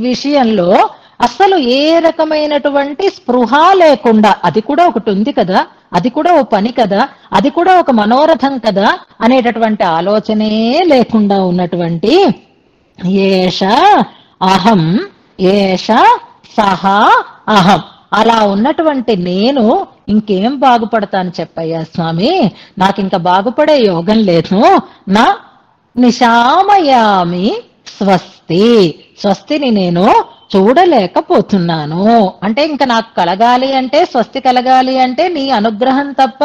విషయంలో అస్సలు ఏ రకమైనటువంటి స్పృహ లేకుండా, అది కూడా ఒకటి ఉంది కదా, అది కూడా ఓ పని కదా, అది కూడా ఒక మనోరథం కదా అనేటటువంటి ఆలోచనే లేకుండా ఉన్నటువంటి ఏష అహం ఏష సహా అహం, అలా ఉన్నటువంటి నేను ఇంకేం బాగుపడతాను చెప్పయ్యా స్వామి, నాకింక బాగుపడే యోగం లేదు. నా నిశామయామి స్వస్తి, స్వస్తిని నేను చూడలేకపోతున్నాను. అంటే ఇంకా నాకు కలగాలి అంటే, స్వస్తి కలగాలి అంటే నీ అనుగ్రహం తప్ప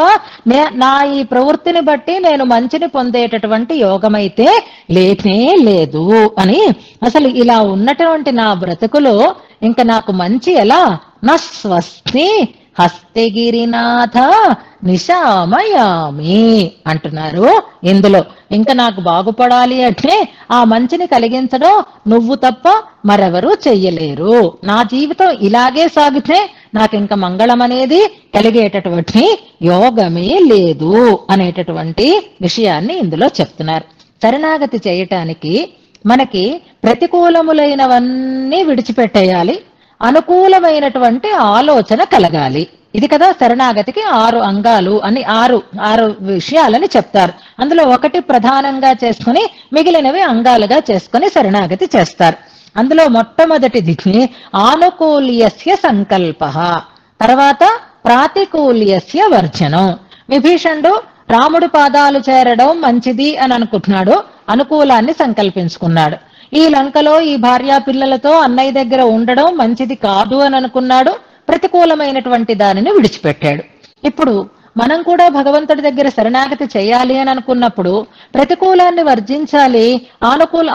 నా ఈ ప్రవృత్తిని బట్టి నేను మంచిని పొందేటటువంటి యోగమైతే లేనే లేదు అని, అసలు ఇలా ఉన్నటువంటి నా బ్రతుకులో ఇంకా నాకు మంచి ఎలా, నా స్వస్తి హస్తగిరినాథ నిశామయామి అంటున్నారు ఇందులో. ఇంకా నాకు బాగుపడాలి అంటే ఆ మంచిని కలిగించడం నువ్వు తప్ప మరెవరూ చెయ్యలేరు. నా జీవితం ఇలాగే సాగితే నాకు ఇంకా మంగళం అనేది కలిగేటటువంటి యోగమే లేదు అనేటటువంటి విషయాన్ని ఇందులో చెప్తున్నారు. శరణాగతి చేయటానికి మనకి ప్రతికూలములైనవన్నీ విడిచిపెట్టేయాలి, అనుకూలమైనటువంటి ఆలోచన కలగాలి. ఇది కదా శరణాగతికి 6 అంగాలు అని 6 విషయాలని చెప్తారు. అందులో ఒకటి ప్రధానంగా చేసుకుని మిగిలినవి అంగాలుగా చేసుకుని శరణాగతి చేస్తారు. అందులో మొట్టమొదటిది ఆనుకూల్యస్య సంకల్ప, తర్వాత ప్రాతికూల్యస్య వర్జనం. విభీషణుడు రాముడి పాదాలు చేరడం మంచిది అని అనుకుంటున్నాడు, అనుకూలాన్ని సంకల్పించుకున్నాడు. ఈ లంకలో ఈ భార్యా పిల్లలతో అన్నయ్య దగ్గర ఉండడం మంచిది కాదు అని అనుకున్నాడు, ప్రతికూలమైనటువంటి దానిని విడిచిపెట్టాడు. ఇప్పుడు మనం కూడా భగవంతుడి దగ్గర శరణాగతి చేయాలి అని అనుకున్నప్పుడు ప్రతికూలాన్ని వర్జించాలి,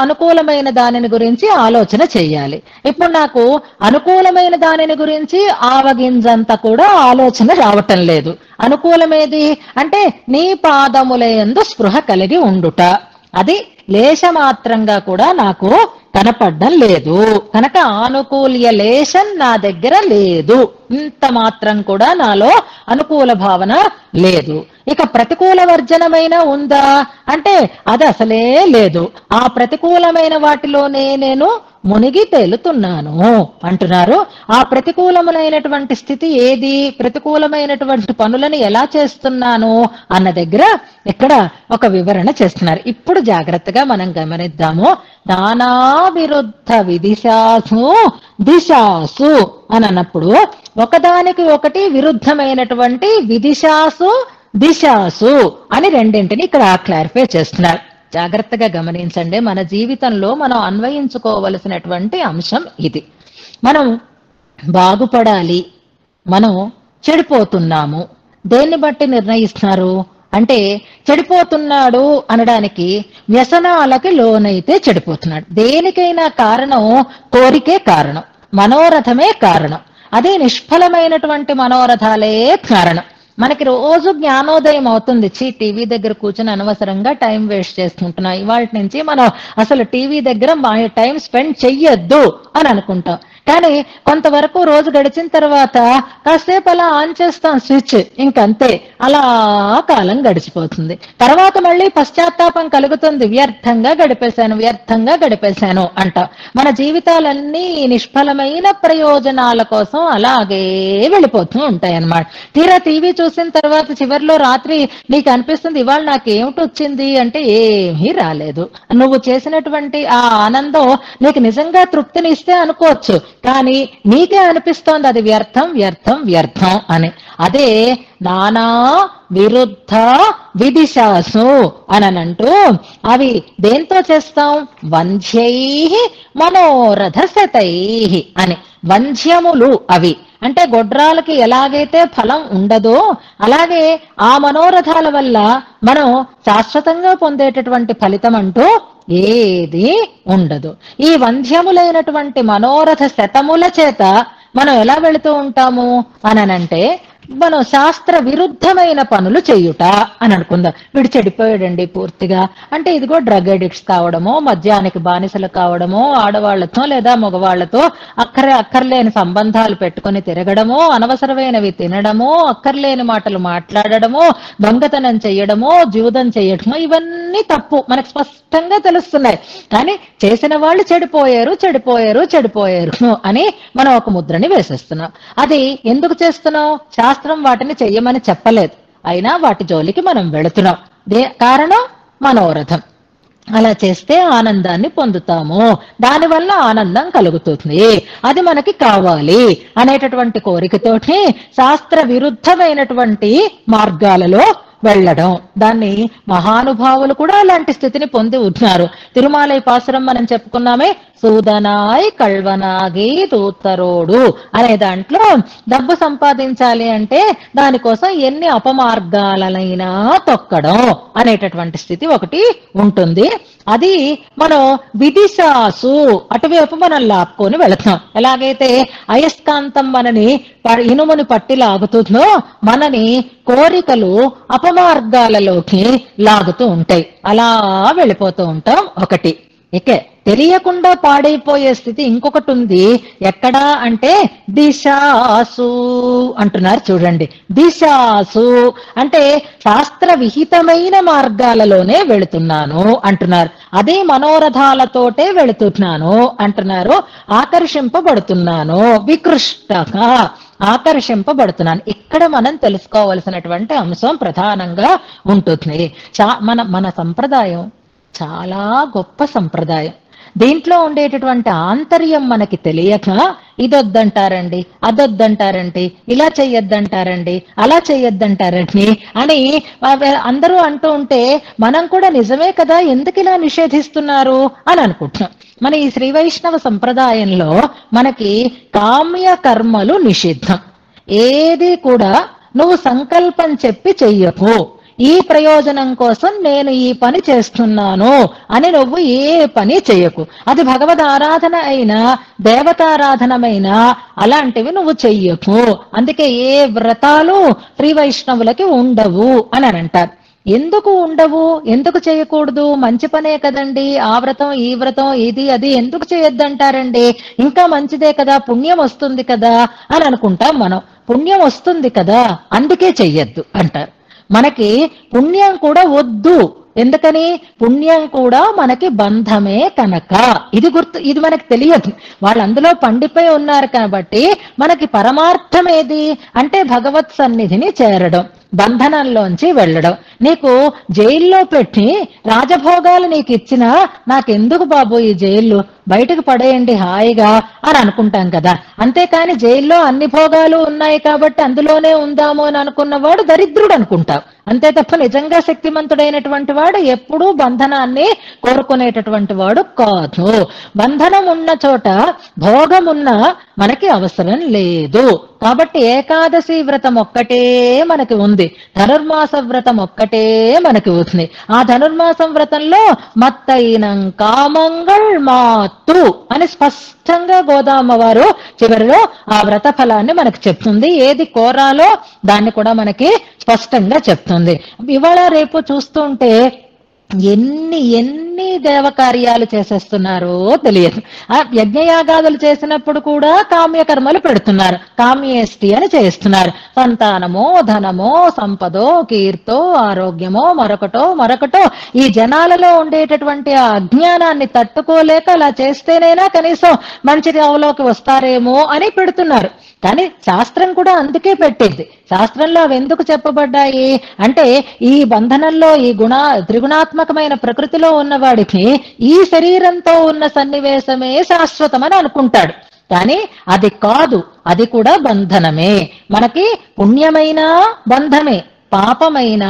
అనుకూలమైన దానిని గురించి ఆలోచన చేయాలి. ఇప్పుడు నాకు అనుకూలమైన దానిని గురించి ఆవగింజంత కూడా ఆలోచన రావటం లేదు. అనుకూలమేది అంటే నీ పాదములయందు స్పృహ కలిగి ఉండుట, అది లేశమాత్రంగా కూడా నాకు కనపడ్డం లేదు. కనుక ఆనుకూల్య లేశం నా దగ్గర లేదు, ఇంత మాత్రం కూడా నాలో అనుకూల భావన లేదు. ఇక ప్రతికూల వర్జనమైన ఉందా అంటే అది అసలే లేదు. ఆ ప్రతికూలమైన వాటిలోనే నేను మునిగి తేలుతున్నాను అంటున్నారు. ఆ ప్రతికూలములైనటువంటి స్థితి ఏది, ప్రతికూలమైనటువంటి పనులను ఎలా చేస్తున్నాను అన్న దగ్గర ఇక్కడ ఒక వివరణ చేస్తున్నారు. ఇప్పుడు జాగ్రత్తగా మనం గమనిద్దాము. నానా విరుద్ధ విదిశాసు దిశాసు అని అన్నప్పుడు ఒకదానికి ఒకటి విరుద్ధమైనటువంటి విదిశాసు దిశాసు అని రెండింటిని ఇక్కడ క్లారిఫై చేస్తున్నారు. జాగ్రత్తగా గమనించండి. మన జీవితంలో మనం అన్వయించుకోవలసినటువంటి అంశం ఇది. మనం బాగుపడాలి, మనం చెడిపోతున్నాము. దేన్ని బట్టి నిర్ణయిస్తున్నారు అంటే, చెడిపోతున్నాడు అనడానికి వ్యసనాలకి లోనైతే చెడిపోతున్నాడు. దేనికైనా కారణం కోరికే కారణం, మనోరథమే కారణం. అదే నిష్ఫలమైనటువంటి మనోరథాలే కారణం. మనకి రోజు జ్ఞానోదయం అవుతుంది, టీవీ దగ్గర కూర్చొని అనవసరంగా టైం వేస్ట్ చేసుకుంటున్నాం, ఇవాళ నుంచి మనం అసలు టీవీ దగ్గర టైం స్పెండ్ చెయ్యొద్దు అని అనుకుంటాం. కానీ కొంతవరకు రోజు గడిచిన తర్వాత కాసేపు అలా ఆన్ చేస్తాం స్విచ్, ఇంకంతే, అలా కాలం గడిచిపోతుంది. తర్వాత మళ్ళీ పశ్చాత్తాపం కలుగుతుంది, వ్యర్థంగా గడిపేశాను అంట. మన జీవితాలన్నీ నిష్ఫలమైన ప్రయోజనాల కోసం అలాగే వెళ్ళిపోతూ ఉంటాయన్నమాట. తీరా టీవీ చూసిన తర్వాత చివరిలో రాత్రి నీకు అనిపిస్తుంది, ఇవాళ నాకేమిటి వచ్చింది అంటే ఏమీ రాలేదు. నువ్వు చేసినటువంటి ఆ ఆనందం నీకు నిజంగా తృప్తిని ఇస్తే అనుకోవచ్చు, కానీ నీకే అనిపిస్తోంది అది వ్యర్థం అని. అదే నానా విరుద్ధ విదిశాసు అనంటూ అవి దేంతో చేస్తాం, వంధ్యై మనోరథశతై అని. వంధ్యములు అవి అంటే గొడ్రాలకి ఎలాగైతే ఫలం ఉండదో అలాగే ఆ మనోరథాల వల్ల మనం శాశ్వతంగా పొందేటటువంటి ఫలితం అంటూ ఏది ఉండదు. ఈ వంధ్యములైనటువంటి మనోరథ శతముల చేత మనం ఎలా వెళుతూ ఉంటాము అనంటే మనం శాస్త్ర విరుద్ధమైన పనులు చేయుట అని అనుకుందాం. వీడు చెడిపోయాడండి పూర్తిగా అంటే ఇదిగో డ్రగ్ అడిక్ట్స్ కావడమో, మద్యానికి బానిసలు కావడమో, ఆడవాళ్లతో లేదా మగవాళ్లతో అక్కర్లేని సంబంధాలు పెట్టుకుని తిరగడమో, అనవసరమైనవి తినడమో, అక్కర్లేని మాటలు మాట్లాడడమో, దొంగతనం చేయడమో, జూదం చేయడమో, ఇవన్నీ తప్పు మనకు స్పష్టంగా తెలుస్తున్నాయి. కానీ చేసిన వాళ్ళు చెడిపోయారు చెడిపోయారు చెడిపోయారు అని మనం ఒక ముద్రని వేసేస్తున్నాం. అది ఎందుకు చేస్తున్నాం? శాస్త్రం వాటిని చెయ్యమని చెప్పలేదు, అయినా వాటి జోలికి మనం వెళుతున్నాం. కారణం మనోరథం. అలా చేస్తే ఆనందాన్ని పొందుతాము, దానివల్ల ఆనందం కలుగుతుంది, అది మనకి కావాలి అనేటటువంటి కోరికతోటి శాస్త్ర విరుద్ధమైనటువంటి మార్గాలలో వెళ్ళడం. దాన్ని మహానుభావులు కూడా అలాంటి స్థితిని పొంది ఉన్నారు. తిరుమాలై పాసురం మనం చెప్పుకున్నామే, సూదనాయ్ కళ్వనాగి తూతరోడు అనే దాంట్లో డబ్బు సంపాదించాలి అంటే దానికోసం ఎన్ని అపమార్గాలనైనా తొక్కడం అనేటటువంటి స్థితి ఒకటి ఉంటుంది. అది మనం విదిశాసు అటువైపు మనం లాక్కొని వెళతాం. ఎలాగైతే అయస్కాంతం మనని ఇనుముని పట్టి లాగుతుందో మనని కోరికలు అపమార్గాలలోకి లాగుతూ ఉంటాయి. అలా వెళ్ళిపోతూ ఉంటాం. ఒకటి. ఇకే తెలియకుండా పాడైపోయే స్థితి ఇంకొకటి ఉంది. ఎక్కడా అంటే దిశాసు అంటున్నారు చూడండి. దిశాసు అంటే శాస్త్ర విహితమైన మార్గాలలోనే వెళుతున్నాను అంటున్నారు. అదే మనోరథాలతోటే వెళుతున్నాను అంటున్నారు. ఆకర్షింపబడుతున్నాను, వికృష్టగా ఆకర్షింపబడుతున్నాను. ఇక్కడ మనం తెలుసుకోవలసినటువంటి అంశం ప్రధానంగా ఉంటుంది. మన సంప్రదాయం చాలా గొప్ప సంప్రదాయం. దీంట్లో ఉండేటటువంటి ఆంతర్యం మనకి తెలియక ఇదొద్దంటారండి, అదొద్దంటారండి, ఇలా చెయ్యొద్దంటారండి, అలా చెయ్యొద్దంటారండి అని అందరూ అంటూ ఉంటే మనం కూడా నిజమే కదా, ఎందుకు ఇలా నిషేధిస్తున్నారు అని అనుకుంటున్నాం. మన ఈ శ్రీ వైష్ణవ సంప్రదాయంలో మనకి కామ్య కర్మలు నిషిద్ధం. ఏది కూడా నువ్వు సంకల్పం చెప్పి చెయ్యకు, ఈ ప్రయోజనం కోసం నేను ఈ పని చేస్తున్నాను అని నువ్వు ఏ పని చెయ్యకు. అది భగవద్ ఆరాధన అయినా దేవతారాధనమైనా అలాంటివి నువ్వు చెయ్యకు. అందుకే ఏ వ్రతాలు శ్రీ వైష్ణవులకి ఉండవు అని అంటారు. ఎందుకు ఉండవు, ఎందుకు చేయకూడదు? మంచి పనే కదండి, ఆ వ్రతం ఈ వ్రతం ఇది అది ఎందుకు చేయొద్దంటారండి? ఇంకా మంచిదే కదా, పుణ్యం వస్తుంది కదా అని అనుకుంటాం మనం. పుణ్యం వస్తుంది కదా అందుకే చెయ్యొద్దు అంటారు. మనకి పుణ్యం కూడా వద్దు, ఎందుకని? పుణ్యం కూడా మనకి బంధమే కనుక. ఇది మనకి తెలియదు. వాళ్ళు అందులో పండిపోయి ఉన్నారు కాబట్టి మనకి పరమార్థం ఏది అంటే భగవత్ సన్నిధిని చేరడం, బంధనంలోంచి వెళ్ళడం. నీకు జైల్లో పెట్టి రాజభోగాలు నీకు ఇచ్చినా నాకెందుకు బాబు ఈ జైలు, బయటకు పడేయండి హాయిగా అని అనుకుంటాం కదా. అంతేకాని జైల్లో అన్ని భోగాలు ఉన్నాయి కాబట్టి అందులోనే ఉందాము అని అనుకున్నవాడు దరిద్రుడు అనుకుంటావు. అంతే తప్ప నిజంగా శక్తిమంతుడైనటువంటి వాడు ఎప్పుడూ బంధనాన్ని కోరుకునేటటువంటి వాడు కాదు. బంధనం ఉన్న చోట భోగమున్న మనకి అవసరం లేదు. కాబట్టి ఏకాదశి వ్రతం ఒక్కటే మనకి ఉంది, ధనుర్మాస వ్రతం ఒక్కటే మనకి ఉంది. ఆ ధనుర్మాసం వ్రతంలో మత్తైనం కామంగళ్ మాతు అని స్పష్టంగా గోదామ్మ వారు చివరిలో ఆ వ్రత ఫలాన్ని మనకి చెప్తుంది. ఏది కోరాలో దాన్ని కూడా మనకి స్పష్టంగా చెప్తుంది. ఇవాళ రేపు చూస్తుంటే ఎన్ని దేవకార్యాలు చేసేస్తున్నారో తెలియదు. ఆ యజ్ఞయాగాదులు చేసినప్పుడు కూడా కామ్యకర్మలు పెడుతున్నారు, కామ్యేష్టి అని చేస్తున్నారు. సంతానమో, ధనమో, సంపదో, కీర్తో, ఆరోగ్యమో, మరొకటో ఈ జనాలలో ఉండేటటువంటి ఆ అజ్ఞానాన్ని తట్టుకోలేక అలా చేస్తేనైనా కనీసం మంచి అవలోకి వస్తారేమో అని పెడుతున్నారు. కానీ శాస్త్రం కూడా అందుకే పెట్టింది. శాస్త్రంలో అవి ఎందుకు చెప్పబడ్డాయి అంటే ఈ బంధనంలో ఈ త్రిగుణాత్మకమైన ప్రకృతిలో ఉన్నవాడికి ఈ శరీరంతో ఉన్న సన్నివేశమే శాశ్వతమని అనుకుంటాడు. కానీ అది కాదు, అది కూడా బంధనమే. మనకి పుణ్యమైన బంధమే, పాపమైన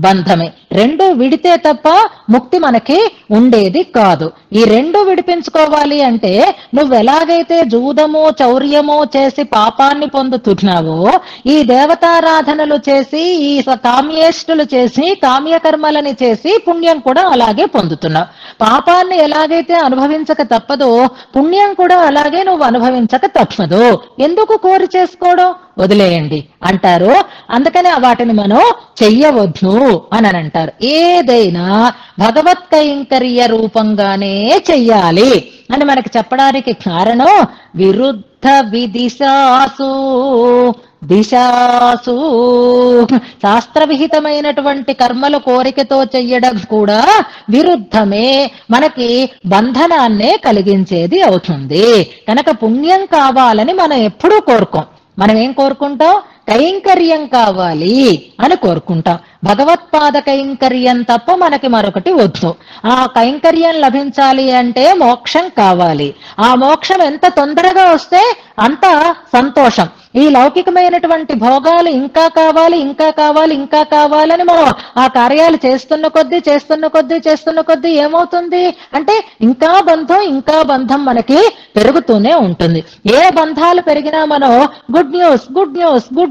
బంధమే. రెండు విడితే తప్ప ముక్తి మనకి ఉండేది కాదు. ఈ రెండు విడిపించుకోవాలి అంటే నువ్వు ఎలాగైతే జూదము చౌర్యము చేసి పాపాన్ని పొందుతున్నావో, ఈ దేవతారాధనలు చేసి ఈ కామ్యేష్టులు చేసి కామ్యకర్మలని చేసి పుణ్యం కూడా అలాగే పొందుతున్నావు. పాపాన్ని ఎలాగైతే అనుభవించక తప్పదో పుణ్యం కూడా అలాగే నువ్వు అనుభవించక తప్పదు. ఎందుకు కోరి చేసుకోవడం, వదిలేయండి అంటారు. అందుకనే వాటిని మనం చెయ్యవద్దు అని అంటారు. ఏదైనా భగవత్ కైంకర్య రూపంగానే చెయ్యాలి అని మనకి చెప్పడానికి కారణం విరుద్ధ విదిశాసు దిశాసు, శాస్త్రవిహితమైనటువంటి కర్మలు కోరికతో చెయ్యడం కూడా విరుద్ధమే, మనకి బంధనాన్నే కలిగించేది అవుతుంది. కనుక పుణ్యం కావాలని మనం ఎప్పుడూ కోరుకోం. మనం ఏం కోరుకుంటాం, కైంకర్యం కావాలి అని కోరుకుంటాం. భగవత్పాద కైంకర్యం తప్ప మనకి మరొకటి వద్దు. ఆ కైంకర్యం లభించాలి అంటే మోక్షం కావాలి. ఆ మోక్షం ఎంత తొందరగా వస్తే అంత సంతోషం. ఈ లౌకికమైనటువంటి భోగాలు ఇంకా కావాలి ఇంకా కావాలి ఇంకా కావాలని మనం ఆ కార్యాలు చేస్తున్న కొద్దీ ఏమవుతుంది అంటే ఇంకా బంధం మనకి పెరుగుతూనే ఉంటుంది. ఏ బంధాలు పెరిగినా మనం గుడ్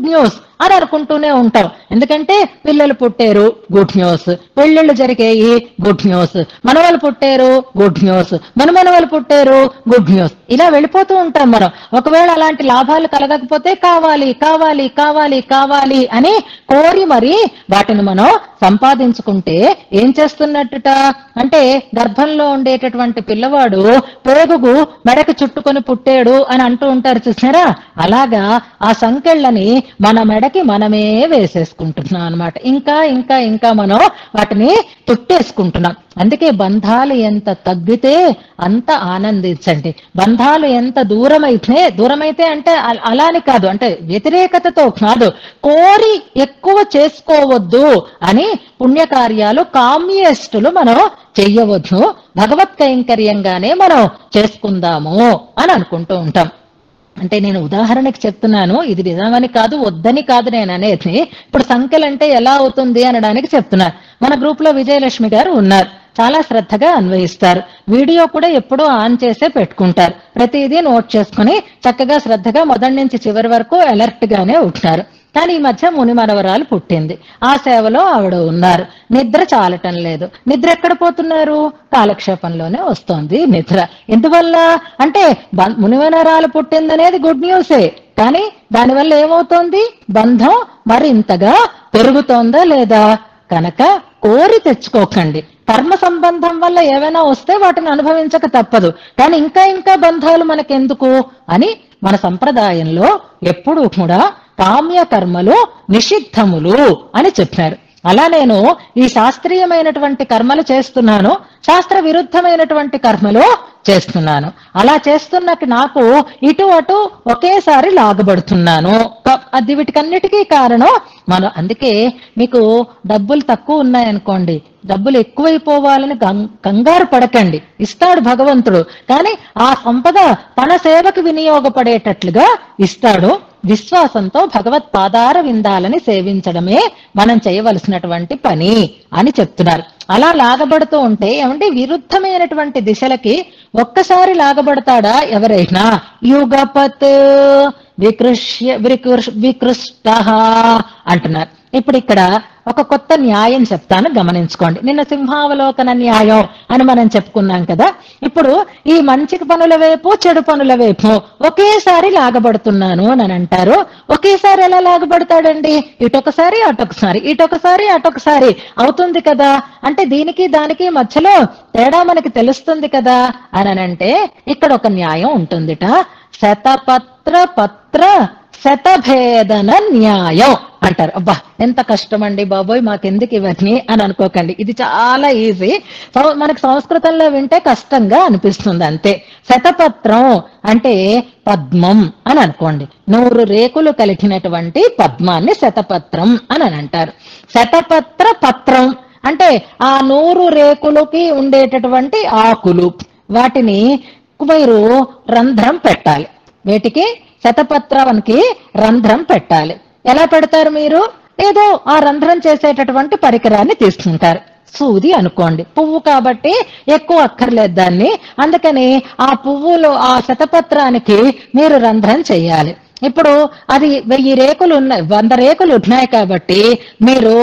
న్యూస్ అని అనుకుంటూనే ఉంటాం. ఎందుకంటే పిల్లలు పుట్టారు, గుడ్ న్యూస్. పెళ్ళిళ్ళు జరిగాయి, గుడ్ న్యూస్. మనవలు పుట్టారు, గుడ్ న్యూస్. మనమనవలు పుట్టారు, గుడ్ న్యూస్. ఇలా వెళ్ళిపోతూ ఉంటాం మనం. ఒకవేళ అలాంటి లాభాలు కలగకపోతే కావాలి అని కోరి మరి వాటిని మనం సంపాదించుకుంటే ఏం చేస్తున్నట్టుట అంటే, గర్భంలో ఉండేటటువంటి పిల్లవాడు పేగుగు మెడకు చుట్టుకొని పుట్టాడు అని అంటూ ఉంటారు చూసారా, అలాగా ఆ సంకెళ్ళని మన మెడకి మనమే వేసేసుకుంటున్నాం అన్నమాట. ఇంకా మనం వాటిని తుట్టేసుకుంటున్నాం. అందుకే బంధాలు ఎంత తగ్గితే అంత ఆనందించండి. బంధాలు ఎంత దూరమైతే అంటే అలాని కాదు, అంటే వ్యతిరేకతతో కాదు, కోరి ఎక్కువ చేసుకోవద్దు అని పుణ్యకార్యాలు కామ్యేష్టులు మనం చెయ్యవద్దు. భగవత్ కైంకర్యంగానే మనం చేసుకుందాము అని అనుకుంటూ ఉంటాం. అంటే నేను ఉదాహరణకి చెప్తున్నాను, ఇది నిజమని కాదు, వద్దని కాదు నేను అనేది. ఇప్పుడు సంఖ్యలంటే ఎలా అవుతుంది అనడానికి చెప్తున్నారు. మన గ్రూప్ లో విజయలక్ష్మి గారు ఉన్నారు, చాలా శ్రద్ధగా అన్వయిస్తారు. వీడియో కూడా ఎప్పుడూ ఆన్ చేసే పెట్టుకుంటారు. ప్రతిదీ నోట్ చేసుకుని చక్కగా శ్రద్ధగా మొదటి నుంచి చివరి వరకు అలర్ట్ గానే ఉంటున్నారు. కానీ ఈ మధ్య ముని మనవరాలు పుట్టింది, ఆ సేవలో ఆవిడ ఉన్నారు. నిద్ర చాలటం లేదు. నిద్ర ఎక్కడ పోతున్నారు, కాలక్షేపంలోనే వస్తోంది నిద్ర. ఎందువల్ల అంటే మునివనరాలు పుట్టిందనేది గుడ్ న్యూసే, కానీ దానివల్ల ఏమవుతోంది, బంధం మరింతగా పెరుగుతోందా లేదా. కనుక కోరి తెచ్చుకోకండి. కర్మ సంబంధం వల్ల ఏవైనా వస్తే వాటిని అనుభవించక తప్పదు, కానీ ఇంకా బంధాలు మనకెందుకు అని మన సంప్రదాయంలో ఎప్పుడూ కూడా కామ్య కర్మలు నిషిద్ధములు అని చెప్పారు. అలా నేను ఈ శాస్త్రీయమైనటువంటి కర్మలు చేస్తున్నాను, శాస్త్ర విరుద్ధమైనటువంటి కర్మలు చేస్తున్నాను. అలా చేస్తున్న నాకు ఇటు అటు ఒకేసారి లాగబడుతున్నాను. అది వీటికన్నిటికీ కారణం మనం. అందుకే మీకు డబ్బులు తక్కువ ఉన్నాయనుకోండి, డబ్బులు ఎక్కువైపోవాలని కంగారు పడకండి, ఇస్తాడు భగవంతుడు. కానీ ఆ సంపద తన సేవకు వినియోగపడేటట్లుగా ఇస్తాడు. విశ్వాసంతో భగవత్ పాదార విందాలని సేవించడమే మనం చేయవలసినటువంటి పని అని చెప్తున్నారు. అలా లాగబడుతూ ఉంటే ఏమంటే విరుద్ధమైనటువంటి దిశలకి ఒక్కసారి లాగబడతాడా ఎవరైనా? యుగపత్ వికృష్ట అంటున్నారు. ఇప్పుడు ఇక్కడ ఒక కొత్త న్యాయం చెప్తాను, గమనించుకోండి. నిన్న సింహావలోకన న్యాయం అని మనం చెప్పుకున్నాం కదా. ఇప్పుడు ఈ మంచి పనుల వైపు చెడు పనుల వైపు ఒకేసారి లాగబడుతున్నాను అని అంటారు. ఒకేసారి ఎలా లాగబడతాడండి? ఇటొకసారి అటొకసారి అవుతుంది కదా. అంటే దీనికి దానికి మధ్యలో తేడా మనకి తెలుస్తుంది కదా అని అంటే ఇక్కడ ఒక న్యాయం ఉంటుందిట. శతపత్ర శతభేదన న్యాయం అంటారు. అబ్బా ఎంత కష్టం అండి బాబోయ్, మాకెందుకు ఇవన్నీ అని అనుకోకండి. ఇది చాలా ఈజీ. మనకు సంస్కృతంలో వింటే కష్టంగా అనిపిస్తుంది అంతే. శతపత్రం అంటే పద్మం అని అనుకోండి. 100 రేకులు కలిగినటువంటి పద్మాన్ని శతపత్రం అని అంటారు. శతపత్ర పత్రం అంటే ఆ 100 రేకులకి ఉండేటటువంటి ఆకులు, వాటిని మీరు రంధ్రం పెట్టాలి. వీటికి శతపత్రానికి రంధ్రం పెట్టాలి. ఎలా పెడతారు మీరు? ఏదో ఆ రంధ్రం చేసేటటువంటి పరికరాన్ని తీసుకుంటారు. సూది అనుకోండి, పువ్వు కాబట్టి ఎక్కువ అక్కర్లేదు దాన్ని, అందుకని ఆ పువ్వులో ఆ శతపత్రానికి మీరు రంధ్రం చేయాలి. ఇప్పుడు అది 1000 రేకులు ఉన్నాయి, 100 రేకులు ఉన్నాయి కాబట్టి మీరు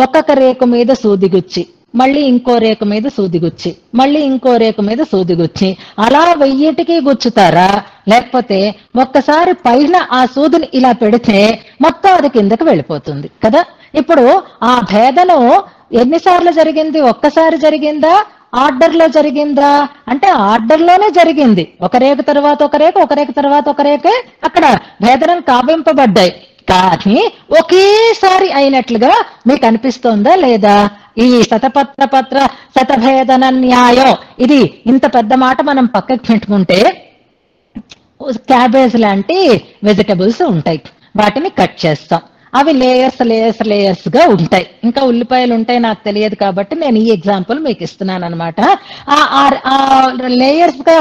ఒక్కొక్క రేకు మీద సూదిగుచ్చి, మళ్ళీ ఇంకో రేకు మీద సూదిగుచ్చి, మళ్ళీ ఇంకో రేకు మీద సూదిగుచ్చి, అలా 1000టికి గుచ్చుతారా? లేకపోతే ఒక్కసారి పైన ఆ సూదిని ఇలా పెడితే మొత్తం అది కిందకి వెళ్ళిపోతుంది కదా. ఇప్పుడు ఆ భేదనం ఎన్నిసార్లు జరిగింది? ఒక్కసారి జరిగిందా, ఆర్డర్లో జరిగిందా? అంటే ఆర్డర్లోనే జరిగింది. ఒక రేకు తర్వాత ఒక రేకు, ఒక రేకు తర్వాత ఒక రేకే అక్కడ భేదనం కావింపబడ్డాయి. కానీ ఒకేసారి అయినట్లుగా మీకు అనిపిస్తోందా లేదా? ఈ శతపత్ర శతభేదన న్యాయం, ఇది ఇంత పెద్ద మాట మనం పక్కకి పెట్టుకుంటే క్యాబేజ్ లాంటి వెజిటబుల్స్ ఉంటాయి, వాటిని కట్ చేస్తాం. అవి లేయర్స్ గా ఉంటాయి. ఇంకా ఉల్లిపాయలు ఉంటాయి, నాకు తెలియదు కాబట్టి నేను ఈ ఎగ్జాంపుల్ మీకు ఇస్తున్నాను అనమాట. ఆ లేయర్స్ గా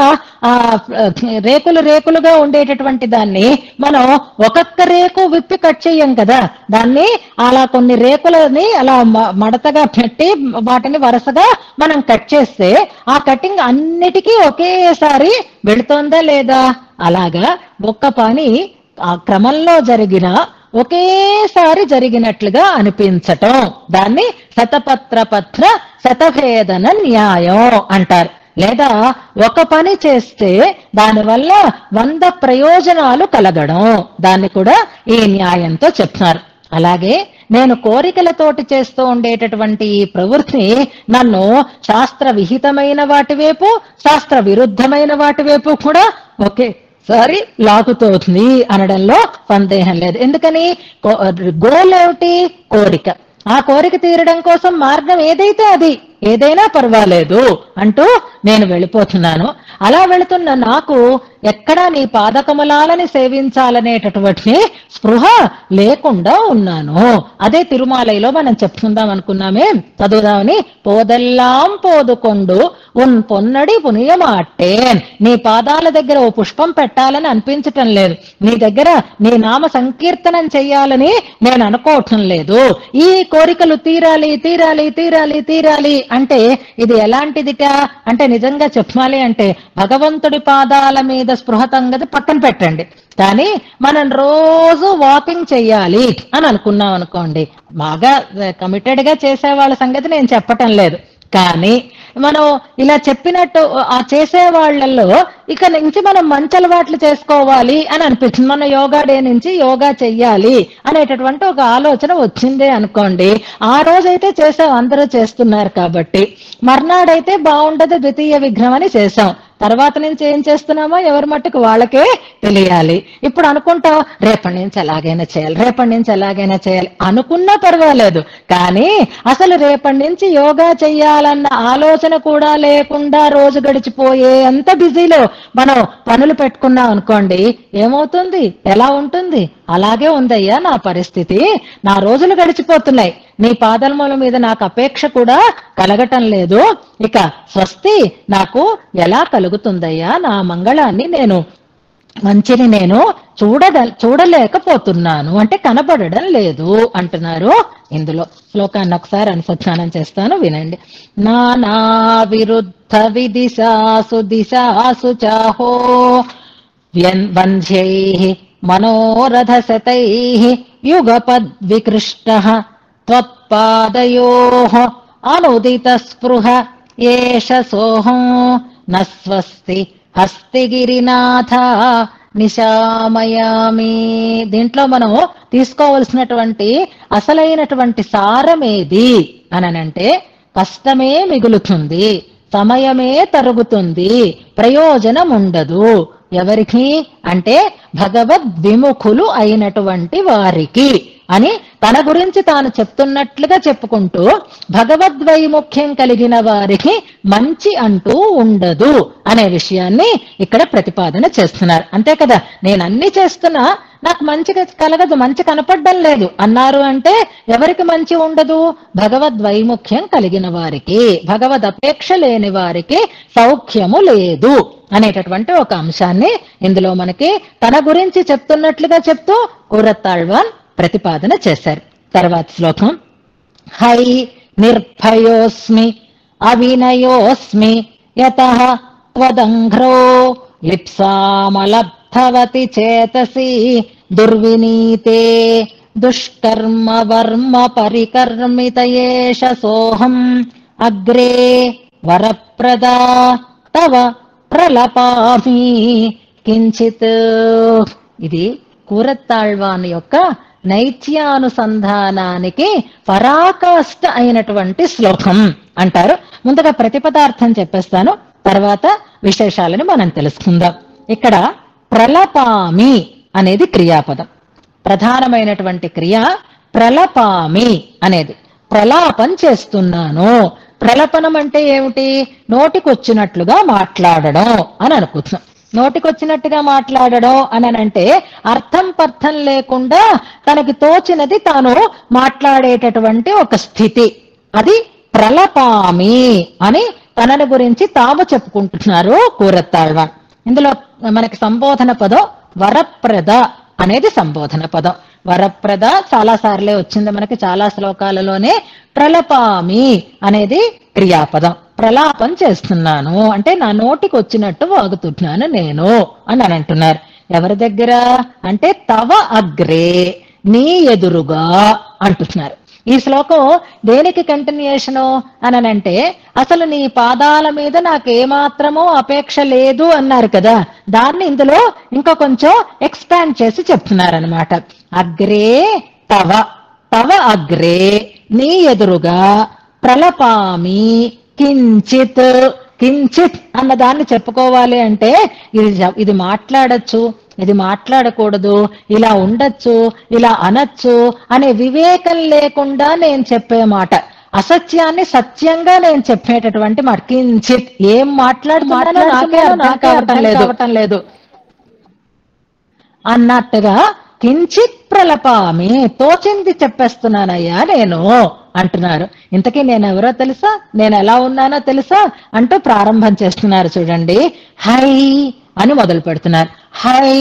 రేకులుగా ఉండేటటువంటి దాన్ని మనం ఒక్కొక్క రేకు విప్పి కట్ చేయం కదా. దాన్ని అలా కొన్ని రేకులని అలా మడతగా పెట్టి వాటిని వరుసగా మనం కట్ చేస్తే ఆ కటింగ్ అన్నిటికీ ఒకేసారి వెళుతోందా లేదా? అలాగా ఒక్క పని ఆ క్రమంలో జరిగిన ఒకేసారి జరిగినట్లుగా అనిపించటం, దాన్ని శతపత్ర శతభేదన న్యాయం అంటారు. లేదా ఒక పని చేస్తే దానివల్ల 100 ప్రయోజనాలు కలగడం, దాన్ని కూడా ఈ న్యాయంతో చెప్తున్నారు. అలాగే నేను కోరికలతోటి చేస్తూ ఉండేటటువంటి ఈ ప్రవృత్తి నన్ను శాస్త్ర విహితమైన వాటి వైపు, శాస్త్ర విరుద్ధమైన వాటి వైపు కూడా ఒకేసారి లాగుతోంది అనడంలో సందేహం లేదు. ఎందుకని? గోల్ ఏమిటి? కోరిక. ఆ కోరిక తీరడం కోసం మార్గం ఏదైతే అది, ఏదైనా పర్వాలేదు అంటూ నేను వెళ్ళిపోతున్నాను. అలా వెళుతున్న నాకు ఎక్కడా నీ పాదకమలాలని సేవించాలనేటటువంటి స్పృహ లేకుండా ఉన్నాను. అదే తిరుమాలైలో మనం చెప్పుకుందాం అనుకున్నామే, చదువుదామని. పోదెల్లాం పోదుకొండు ఉన్ పొన్నడి పునియమాట్టేన్. నీ పాదాల దగ్గర ఓ పుష్పం పెట్టాలని అనిపించటం లేదు, నీ దగ్గర నీ నామ సంకీర్తనం చెయ్యాలని నేను అనుకోవటం లేదు. ఈ కోరికలు తీరాలి తీరాలి తీరాలి తీరాలి అంటే ఇది ఎలాంటిదిట అంటే, నిజంగా చెప్పాలి అంటే భగవంతుడి పాదాల మీద స్పృహ సంగతి పక్కన పెట్టండి, కానీ మనం రోజు వాకింగ్ చెయ్యాలి అని అనుకున్నాం అనుకోండి, బాగా కమిటెడ్ గా చేసే వాళ్ళ సంగతి నేను చెప్పటం లేదు, కానీ మనం ఇలా చెప్పినట్టు ఆ చేసే వాళ్ళల్లో ఇక నుంచి మనం మంచి అలవాట్లు చేసుకోవాలి అని అనిపిస్తుంది. మనం యోగా డే నుంచి యోగా చెయ్యాలి అనేటటువంటి ఒక ఆలోచన వచ్చిందే అనుకోండి, ఆ రోజైతే చేసాం, అందరూ చేస్తున్నారు కాబట్టి. మర్నాడైతే బాగుండదు, ద్వితీయ విఘ్నం అని చేసాం, తర్వాత నుంచి ఏం చేస్తున్నామో ఎవరి మట్టుకు వాళ్ళకే తెలియాలి. ఇప్పుడు అనుకుంటాం రేపటి నుంచి ఎలాగైనా చేయాలి, రేపటి నుంచి ఎలాగైనా చేయాలి అనుకున్నా పర్వాలేదు, కానీ అసలు రేపటి నుంచి యోగా చెయ్యాలన్న ఆలోచన కూడా లేకుండా రోజు గడిచిపోయే అంత బిజీలో మనం పనులు పెట్టుకున్నాం అనుకోండి, ఏమవుతుంది? ఎలా ఉంటుంది? అలాగే ఉందయ్యా నా పరిస్థితి, నా రోజులు గడిచిపోతున్నాయి, నీ పాదముల మీద నాకు అపేక్ష కూడా కలగటం లేదు, ఇక స్వస్తి నాకు ఎలా కలుగుతుందయ్యా? నా మంగళాన్ని నేను, మంచిని నేను చూడలేకపోతున్నాను అంటే కనబడడం లేదు అంటున్నారు. ఇందులో శ్లోకాన్ని ఒకసారి అనుసంధానం చేస్తాను, వినండి. నానా విరుద్ధ విదిశాసు దిశాసు చాహో వంధ్యైః మనోరథశతైః యుగపద్వికృష్టః త్వత్పాదయోః అనుదిత స్పృహ ఏష సోహం న స్వస్తి హస్తిగిరినాథ నిశామయామి. దీంట్లో మనం తీసుకోవలసినటువంటి అసలైనటువంటి సారమేది అనంటే, కష్టమే మిగులుతుంది, సమయమే తరుగుతుంది, ప్రయోజనం ఉండదు. ఎవరికి అంటే భగవద్విముఖులు అయినటువంటి వారికి అని తన గురించి తాను చెప్తున్నట్లుగా చెప్పుకుంటూ, భగవద్వైముఖ్యం కలిగిన వారికి మంచి అంటూ ఉండదు అనే విషయాన్ని ఇక్కడ ప్రతిపాదన చేస్తున్నారు. అంతే కదా, నేను అన్ని చేస్తున్నా నాకు మంచి కలగదు, మంచి కనపడడం లేదు అన్నారు అంటే ఎవరికి మంచి ఉండదు? భగవద్వైముఖ్యం కలిగిన వారికి, భగవద్ అపేక్ష లేని వారికి సౌఖ్యము లేదు అనేటటువంటి ఒక అంశాన్ని ఇందులో మనకి తన గురించి చెప్తున్నట్లుగా చెప్తూ కూరత్తాళ్వాన్ ప్రతిపాదన చేశారు. తర్వాత శ్లోకం. హై నిర్భయోస్మి అవినయోస్మి యతః త్వదంఘ్రో లిప్సామలబ్ధవతి చేతసి దుర్వినీతే దుష్కర్మ వర్మ పరికర్మిత ఏష సోహం అగ్రే వరప్రదా తవ ప్రలపామి కించిత్. ఇది కూరత్తాళ్వాన్ యొక్క నైత్యానుసంధానానికి పరాకాష్ట అయినటువంటి శ్లోకం అంటారు. ముందుగా ప్రతిపదార్థం చెప్పేస్తాను, తర్వాత విశేషాలని మనం తెలుసుకుందాం. ఇక్కడ ప్రలపామి అనేది క్రియాపదం. ప్రధానమైనటువంటి క్రియ ప్రలపామి అనేది. ప్రలాపం చేస్తున్నాను. ప్రలపనం అంటే ఏమిటి? నోటికొచ్చినట్లుగా మాట్లాడడం అని అనుకుంటున్నాం. నోటికొచ్చినట్టుగా మాట్లాడడం అని అంటే అర్థం పర్థం లేకుండా తనకి తోచినది తాను మాట్లాడేటటువంటి ఒక స్థితి. అది ప్రలపామి అని తనని గురించి తాము చెప్పుకుంటున్నారు కూరత్తాళ్వాన్. ఇందులో మనకి సంబోధన పదం వరప్రద అనేది సంబోధన పదం. వరప్రద చాలా సార్లే వచ్చింది మనకి, చాలా శ్లోకాలలోనే. ప్రలపామి అనేది క్రియాపదం. ప్రలాపం చేస్తున్నాను అంటే నా నోటికి వచ్చినట్టు వాగుతున్నాను నేను అని అంటున్నారు. ఎవరి దగ్గర అంటే తవ అగ్రే, నీ ఎదురుగా అంటున్నారు. ఈ శ్లోకం దేనికి కంటిన్యూషను అని అంటే అసలు నీ పాదాల మీద నాకేమాత్రమూ అపేక్ష లేదు అన్నారు కదా, దాన్ని ఇందులో ఇంకా కొంచెం ఎక్స్పాండ్ చేసి చెప్తున్నారనమాట. అగ్రే తవ, తవ అగ్రే నీ ఎదురుగా, ప్రలపామి కించిత్. కించిత్ అన్నదాన్ని చెప్పుకోవాలి అంటే ఇది మాట్లాడచ్చు, ఇది మాట్లాడకూడదు, ఇలా ఉండొచ్చు, ఇలా అనొచ్చు అనే వివేకం లేకుండా నేను చెప్పే మాట, అసత్యాన్ని సత్యంగా నేను చెప్పేటటువంటి మాట. కించిత్ ఏం మాట్లాడుతున్నానో నాకే అర్థం కావటం లేదు అన్నట్టుగా కించిత్ ప్రలపామి, తోచింది చెప్పేస్తున్నానయ్యా నేను అంటున్నారు. ఇంతకీ నేను ఎవరో తెలుసా, నేను ఎలా ఉన్నానో తెలుసా అంటూ ప్రారంభం చేస్తున్నారు. చూడండి, హై అని మొదలు పెడుతున్నారు. హై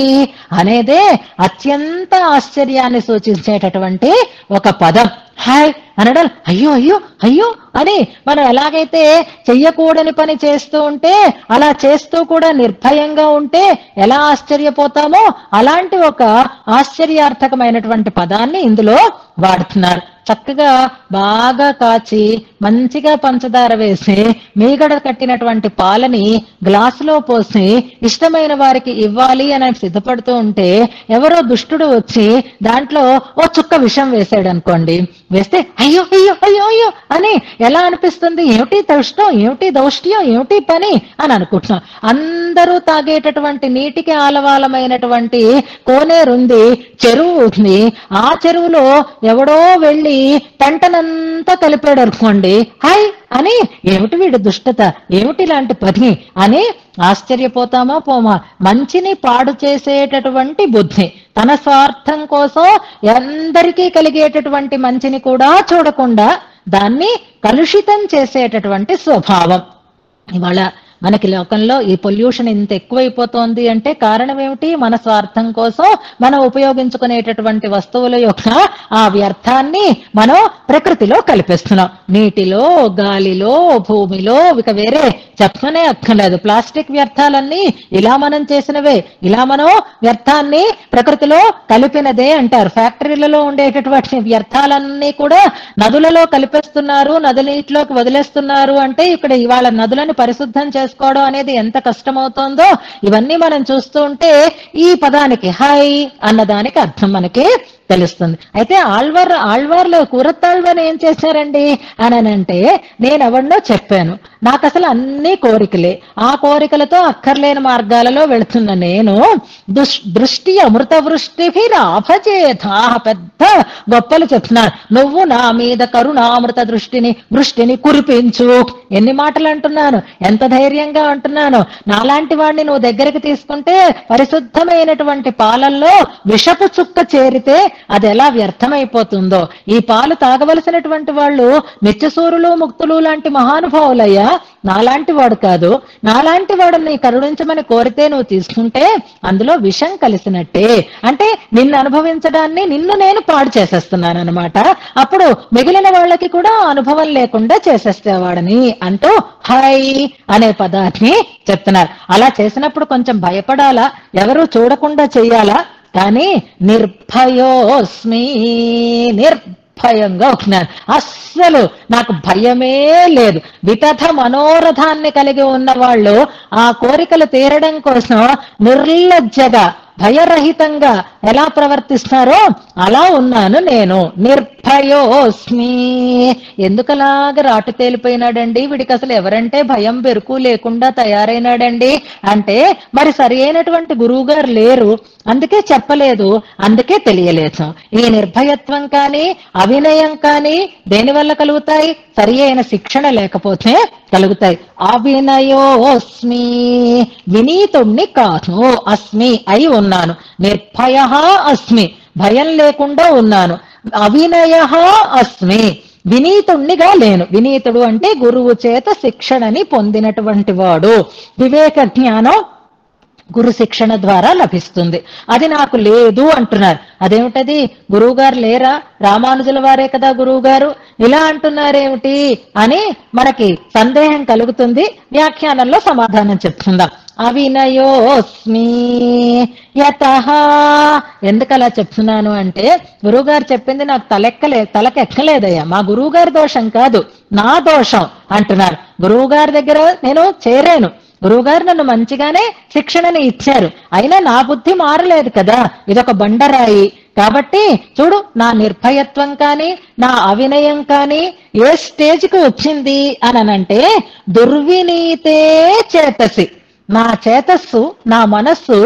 అనేదే అత్యంత ఆశ్చర్యాన్ని సూచించేటటువంటి ఒక పదం. హై అనడం అయ్యో అయ్యో అయ్యో అని మనం ఎలాగైతే చెయ్యకూడని పని చేస్తూ ఉంటే, అలా చేస్తూ కూడా నిర్భయంగా ఉంటే ఎలా ఆశ్చర్యపోతామో అలాంటి ఒక ఆశ్చర్యార్థకమైనటువంటి పదాన్ని ఇందులో వాడుతున్నారు. చక్కగా బాగా కాచి మంచిగా పంచదార వేసి మీగడ కట్టినటువంటి పాలని గ్లాసులో పోసి ఇష్టమైన వారికి ఇవ్వాలి అని సిద్ధపడుతూ ఉంటే ఎవరో దుష్టుడు వచ్చి దాంట్లో ఓ చుక్క విషం వేసాడు అనుకోండి, వేస్తే అయ్యో అయ్యో అయ్యో అయ్యో అని ఎలా అనిపిస్తుంది? ఏమిటి దౌష్టం, ఏమిటి దౌష్ట్యం, ఏమిటి పని అని అనుకుంటున్నాం. అందరూ తాగేటటువంటి నీటికి ఆలవాలమైనటువంటి కోనేరుంది, చెరువు ఉంది. ఆ చెరువులో ఎవడో వెళ్ళి పెంటనంతా కలిపాడు అనుకోండి, హాయ్ అని ఏమిటి వీడు దుష్టత, ఏమిటి ఇలాంటి పని అని ఆశ్చర్యపోతామా పోమా? మంచిని పాడు చేసేటటువంటి బుద్ధి, తన స్వార్థం కోసం అందరికీ కలిగేటటువంటి మంచిని కూడా చూడకుండా దాన్ని కలుషితం చేసేటటువంటి స్వభావం. ఇవాళ మనకి లోకంలో ఈ పొల్యూషన్ ఇంత ఎక్కువైపోతోంది అంటే కారణం ఏమిటి? మన స్వార్థం కోసం మనం ఉపయోగించుకునేటటువంటి వస్తువుల యొక్క ఆ వ్యర్థాన్ని మనం ప్రకృతిలో కల్పిస్తున్నాం. నీటిలో, గాలిలో, భూమిలో, ఇక వేరే చెప్పనే అక్కర్లేదు. ప్లాస్టిక్ వ్యర్థాలన్నీ ఇలా మనం చేసినవే, ఇలా మనం వ్యర్థాన్ని ప్రకృతిలో కలిపినదే అంటారు. ఫ్యాక్టరీలలో ఉండేటటువంటి వ్యర్థాలన్నీ కూడా నదులలో కలిపేస్తున్నారు, నది నీటిలోకి వదిలేస్తున్నారు. అంటే ఇక్కడ ఇవాళ నదులను పరిశుద్ధం చేసుకోవడం అనేది ఎంత కష్టమవుతోందో ఇవన్నీ మనం చూస్తూ ఉంటే ఈ పదానికి హై అన్నదానికి అర్థం మనకి తెలుస్తుంది. అయితే ఆళ్వార్లో కూరత్తాళ్వారు ఏం చేశారండి అని అంటే, నేనెవడినో చెప్పాను, నాకు అసలు అన్ని కోరికలే, ఆ కోరికలతో అక్కర్లేని మార్గాలలో వెళుతున్న నేను దృష్టి అమృత వృష్టిభిరాభచేథా, పెద్ద గొప్పలు చెప్తున్నాను. నువ్వు నా మీద కరుణామృత వృష్టిని కురిపించు. ఎన్ని మాటలు అంటున్నాను, ఎంత ధైర్యంగా అంటున్నాను. నాలాంటి వాడిని నువ్వు దగ్గరికి తీసుకుంటే పరిశుద్ధమైనటువంటి పాలల్లో విషపు చుక్క చేరితే అది ఎలా వ్యర్థమైపోతుందో, ఈ పాలు తాగవలసినటువంటి వాళ్ళు నిత్యసూరులు ముక్తులు లాంటి మహానుభావులయ్యా, నాలాంటి వాడు కాదు. నాలాంటి వాడిని కరుణించమని కోరితే నువ్వు తీసుకుంటే అందులో విషం కలిసినట్టే. అంటే నిన్ను అనుభవించడాన్ని నిన్ను నేను పాడు చేసేస్తున్నాను అనమాట. అప్పుడు మిగిలిన వాళ్ళకి కూడా అనుభవం లేకుండా చేసేస్తేవాడని అంటూ హై అనే పదాన్ని చెప్తున్నారు. అలా చేసినప్పుడు కొంచెం భయపడాలా, ఎవరు చూడకుండా చెయ్యాలా, కానీ నిర్భయోస్మి, నిర్భయంగా ఉంటున్నాను, అస్సలు నాకు భయమే లేదు. వితథ మనోరథాన్ని కలిగి ఉన్న వాళ్ళు ఆ కోరికలు తీరడం కోసం నిర్లజ్జగా భయరహితంగా ఎలా ప్రవర్తిస్తారో అలా ఉన్నాను నేను. నిర్భయోస్మి. ఎందుకలాగా రాటు తేలిపోయినాడండి, వీడికి అసలు ఎవరంటే భయం బెరుకు లేకుండా తయారైనాడండి అంటే మరి సరి అయినటువంటి గురువు గారు లేరు, అందుకే చెప్పలేదు, అందుకే తెలియలేదు. ఈ నిర్భయత్వం కానీ అవినయం కానీ దేనివల్ల కలుగుతాయి? సరి అయిన శిక్షణ లేకపోతే కలుగుతాయి. అవినయోస్మి, వినీతుణ్ణి కాను, అస్మి అయి ఉన్నాను. నిర్భయ అస్మి, భయం లేకుండా ఉన్నాను. అవినయ అస్మి, వినీతుణ్ణిగా లేను. వినీతుడు అంటే గురువు చేత శిక్షణని పొందినటువంటి వాడు. వివేక జ్ఞానం గురు శిక్షణ ద్వారా లభిస్తుంది. అది నాకు లేదు అంటున్నారు. అదేమిటది? గురువు గారు లేరా? రామానుజుల వారే కదా గురువు గారు, ఇలా అంటున్నారేమిటి అని మనకి సందేహం కలుగుతుంది. వ్యాఖ్యానంలో సమాధానం చెప్తుందాం. అవినయోస్మి యతః. ఎందుకు అలా చెప్తున్నాను అంటే గురువుగారు చెప్పింది నాకు తలకెక్కలేదయ్యా. మా గురువు గారి దోషం కాదు, నా దోషం అంటున్నారు. గురువు గారి దగ్గర నేను చేరాను, గురువుగారు నన్ను మంచిగానే శిక్షణని ఇచ్చారు, అయినా నా బుద్ధి మారలేదు కదా, ఇదొక బండరాయి. కాబట్టి చూడు, నా నిర్భయత్వం కానీ నా అవినయం కానీ ఏ స్టేజ్కి వచ్చింది అనంటే దుర్వినీతే చేతసి. నా చేతస్సు, నా మనస్సు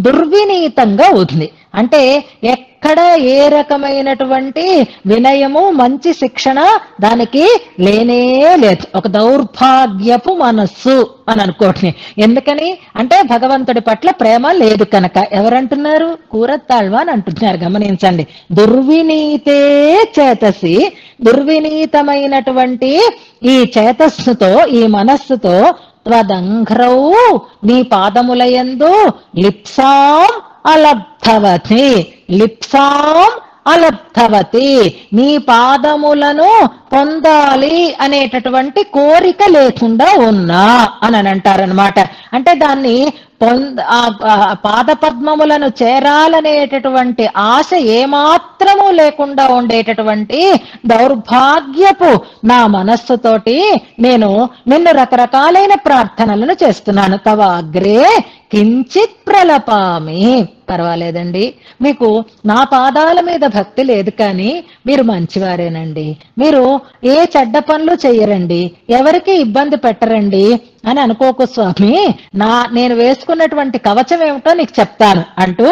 దుర్వినీతంగా ఉంది. అంటే ఎక్కడ ఏ రకమైనటువంటి వినయము మంచి శిక్షణ దానికి లేనే లేదు. ఒక దౌర్భాగ్యపు మనస్సు అని అనుకోండి. ఎందుకని అంటే భగవంతుడి పట్ల ప్రేమ లేదు కనుక. ఎవరంటున్నారు? కూరత్తాళ్వాన్ అంటున్నారు. గమనించండి. దుర్వినీతే చేతసి, దుర్వినీతమైనటువంటి ఈ చేతస్సుతో, ఈ మనస్సుతో త్వదంఘ్రౌ, నీ పాదములయందు లిప్సాం అలబ్ధవతి, లిప్సాం అలబ్ధవతి, నీ పాదములను పొందాలి అనేటటువంటి కోరిక లేకుండా ఉన్నా అని అంటారనమాట. అంటే దాన్ని పాద పద్మములను చేరాలనేటటువంటి ఆశ ఏమాత్రము లేకుండా ఉండేటటువంటి దౌర్భాగ్యపు నా మనస్సుతోటి నేను నిన్ను రకరకాలైన ప్రార్థనలను చేస్తున్నాను. తవ అగ్రే కించిత్ ప్రలపామి. పర్వాలేదండి, మీకు నా పాదాల మీద భక్తి లేదు కానీ మీరు మంచివారేనండి, మీరు ఏ చెడ్డ పనులు చెయ్యరండి, ఎవరికి ఇబ్బంది పెట్టరండి అని అనుకోకు స్వామి. నేను వేసుకున్నటువంటి కవచం ఏమిటో నీకు చెప్తాను అంటూ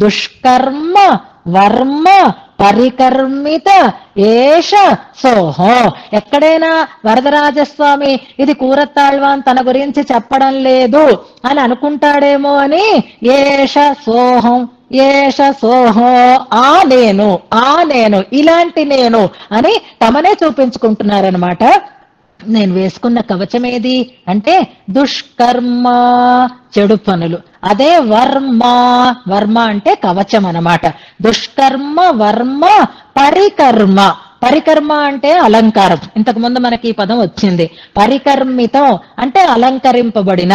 దుష్కర్మ వర్మ పరికర్మిత ఏష సోహో. ఎక్కడైనా వరదరాజస్వామి ఇది కూరత్తాళ్వాన్ తన గురించి చెప్పడం లేదు అని అనుకుంటాడేమో అని ఏష సోహం, ఏష సోహో, ఆ నేను ఇలాంటి నేను అని తమనే చూపించుకుంటున్నారనమాట. నేను వేసుకున్న కవచం ఏది అంటే దుష్కర్మ, చెడు పనులు. అదే వర్మ, వర్మ అంటే కవచం అన్నమాట. దుష్కర్మ వర్మ పరికర్మ. పరికర్మ అంటే అలంకారం. ఇంతకు ముందు మనకి ఈ పదం వచ్చింది. పరికర్మితం అంటే అలంకరింపబడిన.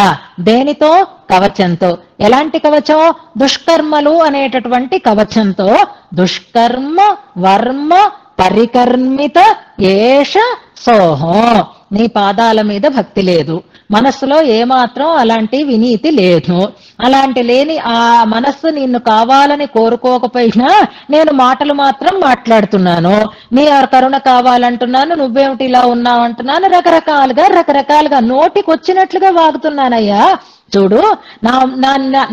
దేనితో? కవచంతో. ఎలాంటి కవచం? దుష్కర్మలు అనేటటువంటి కవచంతో. దుష్కర్మ వర్మ పరికర్మిత ఏష సోహో. నీ పాదాల మీద భక్తి లేదు, మనస్సులో ఏమాత్రం అలాంటి వినీతి లేదు. అలాంటి లేని ఆ మనస్సు నిన్ను కావాలని కోరుకోకపోయినా నేను మాటలు మాత్రం మాట్లాడుతున్నాను. నీ కరుణ కావాలంటున్నాను, నువ్వేమిటి ఇలా ఉన్నావు అంటున్నాను, రకరకాలుగా నోటికొచ్చినట్లుగా వాగుతున్నానయ్యా. చూడు,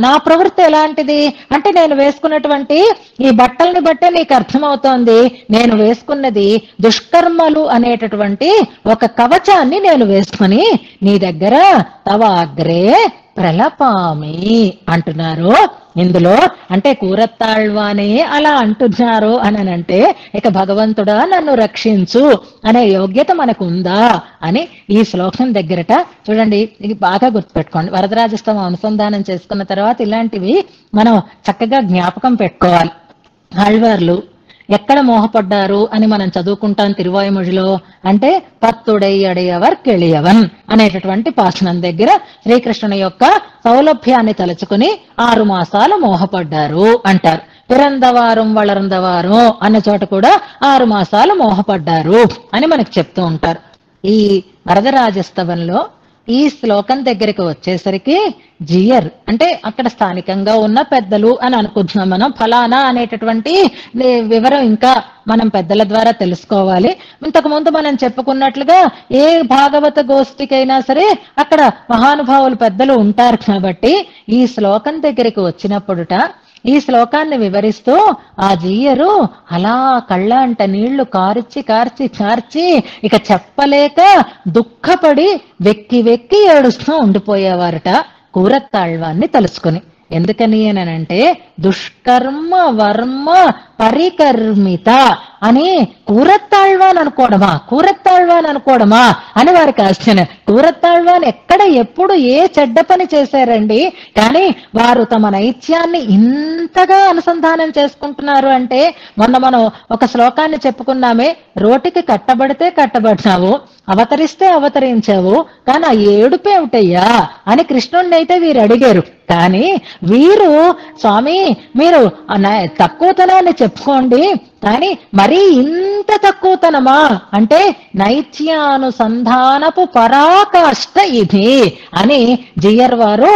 నా ప్రవృత్తి ఎలాంటిది అంటే నేను వేసుకున్నటువంటి ఈ బట్టల్ని బట్టే నీకు అర్థమవుతోంది. నేను వేసుకున్నది దుష్కర్మలు అనేటటువంటి ఒక కవచాన్ని నేను వేసుకుని నీ దగ్గర తవ అగ్రే ప్రలపామి అంటున్నారు. ఇందులో అంటే కూరత్తాళ్వానే అలా అంటున్నారు అని అంటే ఇక భగవంతుడా నన్ను రక్షించు అనే యోగ్యత మనకు ఉందా అని ఈ శ్లోకం దగ్గరట చూడండి. ఇది బాగా గుర్తుపెట్టుకోండి. వరదరాజస్తవం అనుసంధానం చేసుకున్న తర్వాత ఇలాంటివి మనం చక్కగా జ్ఞాపకం పెట్టుకోవాలి. ఆళ్వార్లు ఎక్కడ మోహపడ్డారు అని మనం చదువుకుంటాం తిరువాయుమొழிలో. అంటే పత్తుడై అడియవర్ కెళియవన్ అనేటటువంటి పాసనం దగ్గర శ్రీకృష్ణుని యొక్క సౌలభ్యాన్ని తలుచుకుని 6 మాసాలు మోహపడ్డారు అంటారు. పిరందవారం వళరందవారం అన్న చోట కూడా 6 మాసాలు మోహపడ్డారు అని మనకు చెప్తూ ఉంటారు. ఈ వరదరాజస్తవంలో ఈ శ్లోకం దగ్గరికి వచ్చేసరికి జియర్ అంటే అక్కడ స్థానికంగా ఉన్న పెద్దలు అని అనుకుంటున్నాం మనం. ఫలానా అనేటటువంటి వివరం ఇంకా మనం పెద్దల ద్వారా తెలుసుకోవాలి. ఇంతకు ముందు మనం చెప్పుకున్నట్లుగా ఏ భాగవత గోష్ఠికైనా సరే అక్కడ మహానుభావులు పెద్దలు ఉంటారు. కాబట్టి ఈ శ్లోకం దగ్గరికి వచ్చినప్పుడుట ఈ శ్లోకాన్ని వివరిస్తూ ఆ జీయరు అలా కళ్ళ అంట నీళ్లు కార్చి కార్చి కార్చి ఇక చెప్పలేక దుఃఖపడి వెక్కి వెక్కి ఏడుస్తూ ఉండిపోయేవారట కూరత్తాళ్వాన్ని తలుసుకుని. ఎందుకని అనంటే దుష్కర్మ వర్మ పరికర్మిత అని కూరత్తాళ్వాన్ అనుకోవడమా అని వారికి ఆశ్చర్యం. కూరత్తాళ్వాన్ ఎక్కడ ఎప్పుడు ఏ చెడ్డ పని చేశారండి? కానీ వారు తమ నైత్యాన్ని ఇంతగా అనుసంధానం చేసుకుంటున్నారు అంటే మొన్న మనం ఒక శ్లోకాన్ని చెప్పుకున్నామే, రోటికి కట్టబడితే కట్టబడినావు, అవతరిస్తే అవతరించావు, కానీ ఆ ఏడుపేమిటయ్యా అని కృష్ణుణ్ణి అయితే వీరు అడిగారు. కానీ వీరు స్వామి మీరు తక్కువతనాన్ని చెప్పుకోండి కానీ మరీ ఇంత తక్కువతనమా అంటే నైత్యానుసంధానపు పరాకాష్ట ఇది అని జియర్ వారు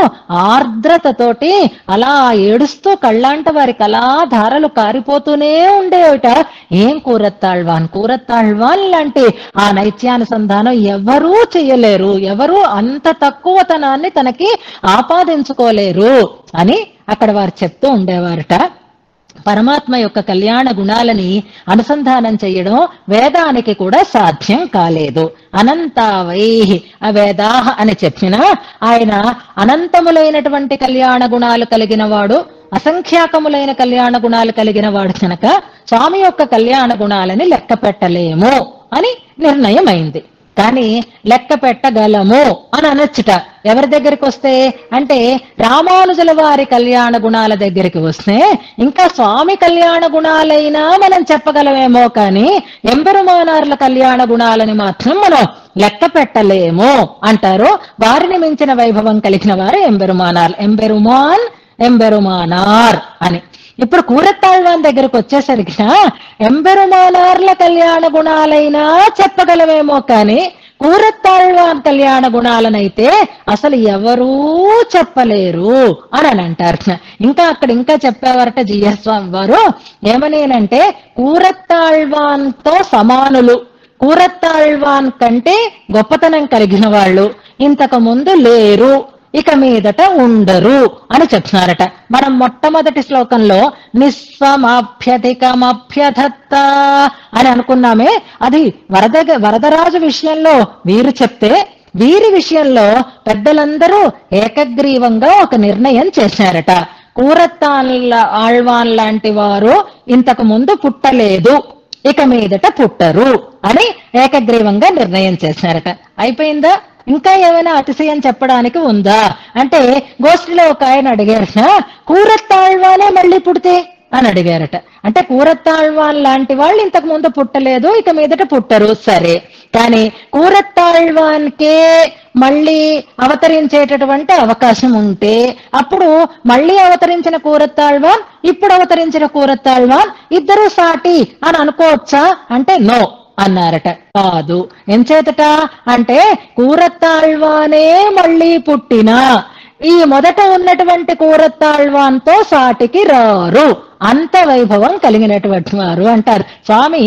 ఆర్ద్రతతోటి అలా ఏడుస్తూ కళ్ళంట వారికి అలా ధారలు కారిపోతూనే ఉండేవిట. ఏం కూరత్తాళ్వాన్ లాంటి ఆ నైత్యానుసంధానం ఎవరూ చెయ్యలేరు, ఎవరూ అంత తక్కువతనాన్ని తనకి ఆపాదించుకోలేరు అని అక్కడ వారు చెప్తూ ఉండేవారట. పరమాత్మ యొక్క కళ్యాణ గుణాలని అనుసంధానం చేయడం వేదానికి కూడా సాధ్యం కాలేదు. అనంతావై అవేదాహ అని చెప్పిన ఆయన అనంతములైనటువంటి కళ్యాణ గుణాలు కలిగిన వాడు, అసంఖ్యాకములైన కళ్యాణ గుణాలు కలిగిన వాడు కనుక స్వామి యొక్క కళ్యాణ గుణాలని లెక్క పెట్టలేము అని నిర్ణయం అయింది. కానీ లెక్క పెట్టగలము అని అనొచ్చుట. ఎవరి దగ్గరికి వస్తే అంటే రామానుజుల వారి కళ్యాణ గుణాల దగ్గరికి వస్తే ఇంకా స్వామి కళ్యాణ గుణాలైనా మనం చెప్పగలమేమో కానీ ఎంబెరుమానార్ల కళ్యాణ గుణాలని మాత్రం మనం లెక్క పెట్టలేము అంటారు. వారిని మించిన వైభవం కలిగిన వారు ఎంబెరుమానార్ అని. ఇప్పుడు కూరత్తాళ్వాన్ దగ్గరకు వచ్చేసరికి ఎంబెరుమానార్ల కళ్యాణ గుణాలైనా చెప్పగలమేమో కానీ కూరత్తాళ్వాన్ కళ్యాణ గుణాలనైతే అసలు ఎవరూ చెప్పలేరు అని అంటారు. ఇంకా చెప్పేవారట జియర్ స్వామి వారు. ఏమనేనంటే కూరత్తాళ్వాన్ తో సమానులు, కూరత్తాళ్వాన్ కంటే గొప్పతనం కలిగిన వాళ్ళు ఇంతకు ముందు లేరు, ఇక మీదట ఉండరు అని చెప్తున్నారట. మనం మొట్టమొదటి శ్లోకంలో నిస్సమాభ్యధికమభ్యధత్త అని అనుకున్నామే, అది వరదరాజు విషయంలో వీరు చెప్తే వీరి విషయంలో పెద్దలందరూ ఏకగ్రీవంగా ఒక నిర్ణయం చేశారట. ఆళ్వాన్ లాంటి వారు ఇంతకు ముందు పుట్టలేదు, ఇక మీదట పుట్టరు అని ఏకగ్రీవంగా నిర్ణయం చేశారట. అయిపోయిందా? ఇంకా ఏమైనా అతిశయం చెప్పడానికి ఉందా అంటే గోష్ఠిలో ఒక ఆయన అడిగారట, కూరత్తాళ్వానే మళ్ళీ పుడితే అని అడిగారట. అంటే కూరత్తాళ్వాన్ లాంటి వాళ్ళు ఇంతకు ముందు పుట్టలేదు, ఇక మీదట పుట్టరు, సరే. కానీ కూరత్తాళ్వాన్కే మళ్ళీ అవతరించేటటువంటి అవకాశం ఉంటే అప్పుడు మళ్ళీ అవతరించిన కూరత్తాళ్వాన్, ఇప్పుడు అవతరించిన కూరత్తాళ్వాన్ ఇద్దరు సాటి అని అనుకోవచ్చా అంటే నో అన్నారట. కాదు, ఎంచేతట అంటే కూరత్తాళ్వానే మళ్ళీ పుట్టినా ఈ మొదట ఉన్నటువంటి కూరత్తాళ్వాన్తో సాటికి రారు, అంత వైభవం కలిగినటువంటి వారు అంటారు. స్వామి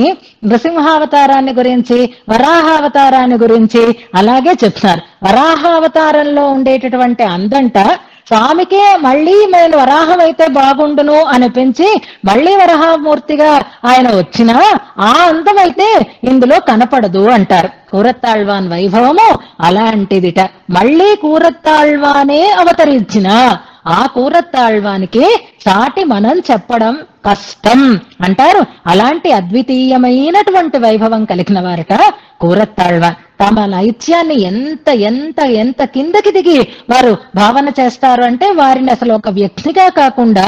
నృసింహావతారాన్ని గురించి, వరాహావతారాన్ని గురించి అలాగే చెప్తున్నారు. వరాహావతారంలో ఉండేటటువంటి అందంట స్వామికే మళ్ళీ నేను వరాహం అయితే బాగుండును అనిపించి మళ్ళీ వరాహమూర్తిగా ఆయన వచ్చినా ఆ అందం అయితే ఇందులో కనపడదు అంటారు. కూరత్తాళ్వాన్ వైభవము అలాంటిదిట. మళ్ళీ కూరత్తాళ్వానే అవతరించిన ఆ కూరత్తాళ్వానికి సాటి మనం చెప్పడం కష్టం అంటారు. అలాంటి అద్వితీయమైనటువంటి వైభవం కలిగిన వారట కూరత్తాళ్వాన్. తమ నైత్యాన్ని ఎంత ఎంత ఎంత కిందకి దిగి వారు భావన చేస్తారు అంటే వారిని అసలు ఒక వ్యక్తిగా కాకుండా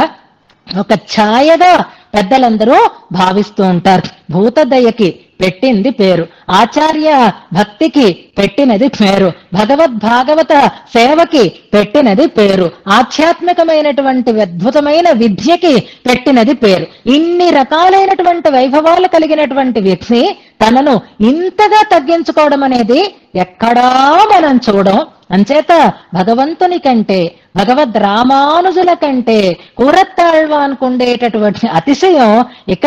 ఒక ఛాయగా పెద్దలందరూ భావిస్తూ ఉంటారు. భూతదయకి పెట్టింది పేరు, ఆచార్య భక్తికి పెట్టినది పేరు, భాగవత సేవకి పెట్టినది పేరు, ఆధ్యాత్మికమైనటువంటి అద్భుతమైన విద్యకి పెట్టినది పేరు. ఇన్ని రకాలైనటువంటి వైభవాలు కలిగినటువంటి వ్యక్తి తనను ఇంతగా తగ్గించుకోవడం అనేది ఎక్కడా మనం చూడం. అంచేత భగవంతుని కంటే భగవద్ రామానుజుల కంటే కూరత్తాళ్వాన్కు ఉండేటటువంటి అతిశయం ఇక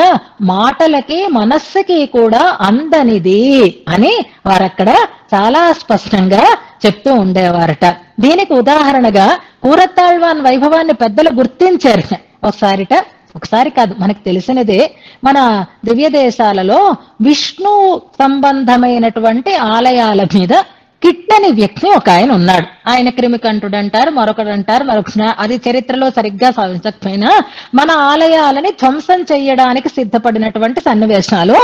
మాటలకి మనస్సుకి కూడా అందనిది అని వారక్కడ చాలా స్పష్టంగా చెప్తూ ఉండేవారట. దీనికి ఉదాహరణగా కూరత్తాళ్వాన్ వైభవాన్ని పెద్దలు గుర్తించారు. ఒకసారి కాదు, మనకు తెలిసినదే. మన దివ్య దేశాలలో విష్ణు సంబంధమైనటువంటి ఆలయాల మీద కిట్టని వ్యక్తి ఒక ఆయన ఉన్నాడు. ఆయన క్రిమికంఠుడు అంటారు, మరొకడు అంటారు, అది చరిత్రలో సరిగ్గా సాధించకపోయినా మన ఆలయాలని ధ్వంసం చెయ్యడానికి సిద్ధపడినటువంటి సన్నివేశాలు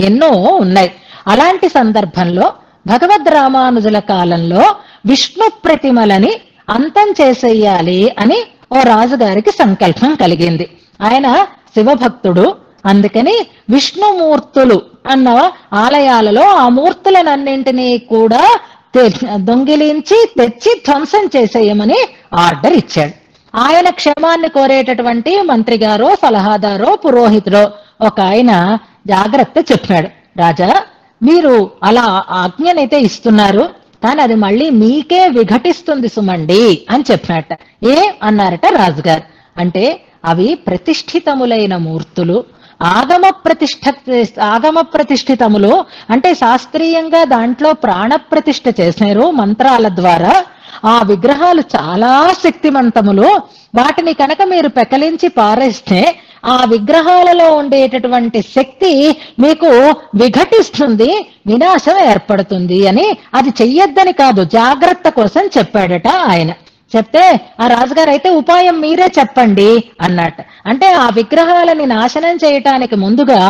ఎన్నో ఉన్నాయి. అలాంటి సందర్భంలో భగవద్ రామానుజుల కాలంలో విష్ణు ప్రతిమలని అంతం చేసేయాలి అని ఓ రాజుగారికి సంకల్పం కలిగింది. ఆయన శివభక్తుడు. అందుకని విష్ణుమూర్తులు అన్న ఆలయాలలో ఆ మూర్తులనన్నింటినీ కూడా దొంగిలించి తెచ్చి ధ్వంసం చేసేయమని ఆర్డర్ ఇచ్చాడు. ఆయన క్షేమాన్ని కోరేటటువంటి మంత్రి గారో సలహాదారో పురోహితుడో ఒక ఆయన జాగ్రత్త చెప్పాడు. రాజా, మీరు అలా ఆజ్ఞనైతే ఇస్తున్నారు, కానీ అది మళ్ళీ మీకే విఘటిస్తుంది సుమండి అని చెప్పినట్ట. అన్నారట రాజుగారు. అంటే అవి ప్రతిష్ఠితములైన మూర్తులు, ఆగమ ప్రతిష్ఠితములు అంటే శాస్త్రీయంగా దాంట్లో ప్రాణ ప్రతిష్ఠ చేశారు మంత్రాల ద్వారా. ఆ విగ్రహాలు చాలా శక్తివంతములు. వాటిని కనుక మీరు పెకలించి పారేస్తే ఆ విగ్రహాలలో ఉండేటటువంటి శక్తి మీకు విఘటిస్తుంది, వినాశం ఏర్పడుతుంది అని, అది చెయ్యొద్దని కాదు జాగ్రత్త కోసం చెప్పాడట ఆయన. చెప్తే ఆ రాజుగారు అయితే ఉపాయం మీరే చెప్పండి అన్నట్టు. అంటే ఆ విగ్రహాలని నాశనం చేయటానికి ముందుగా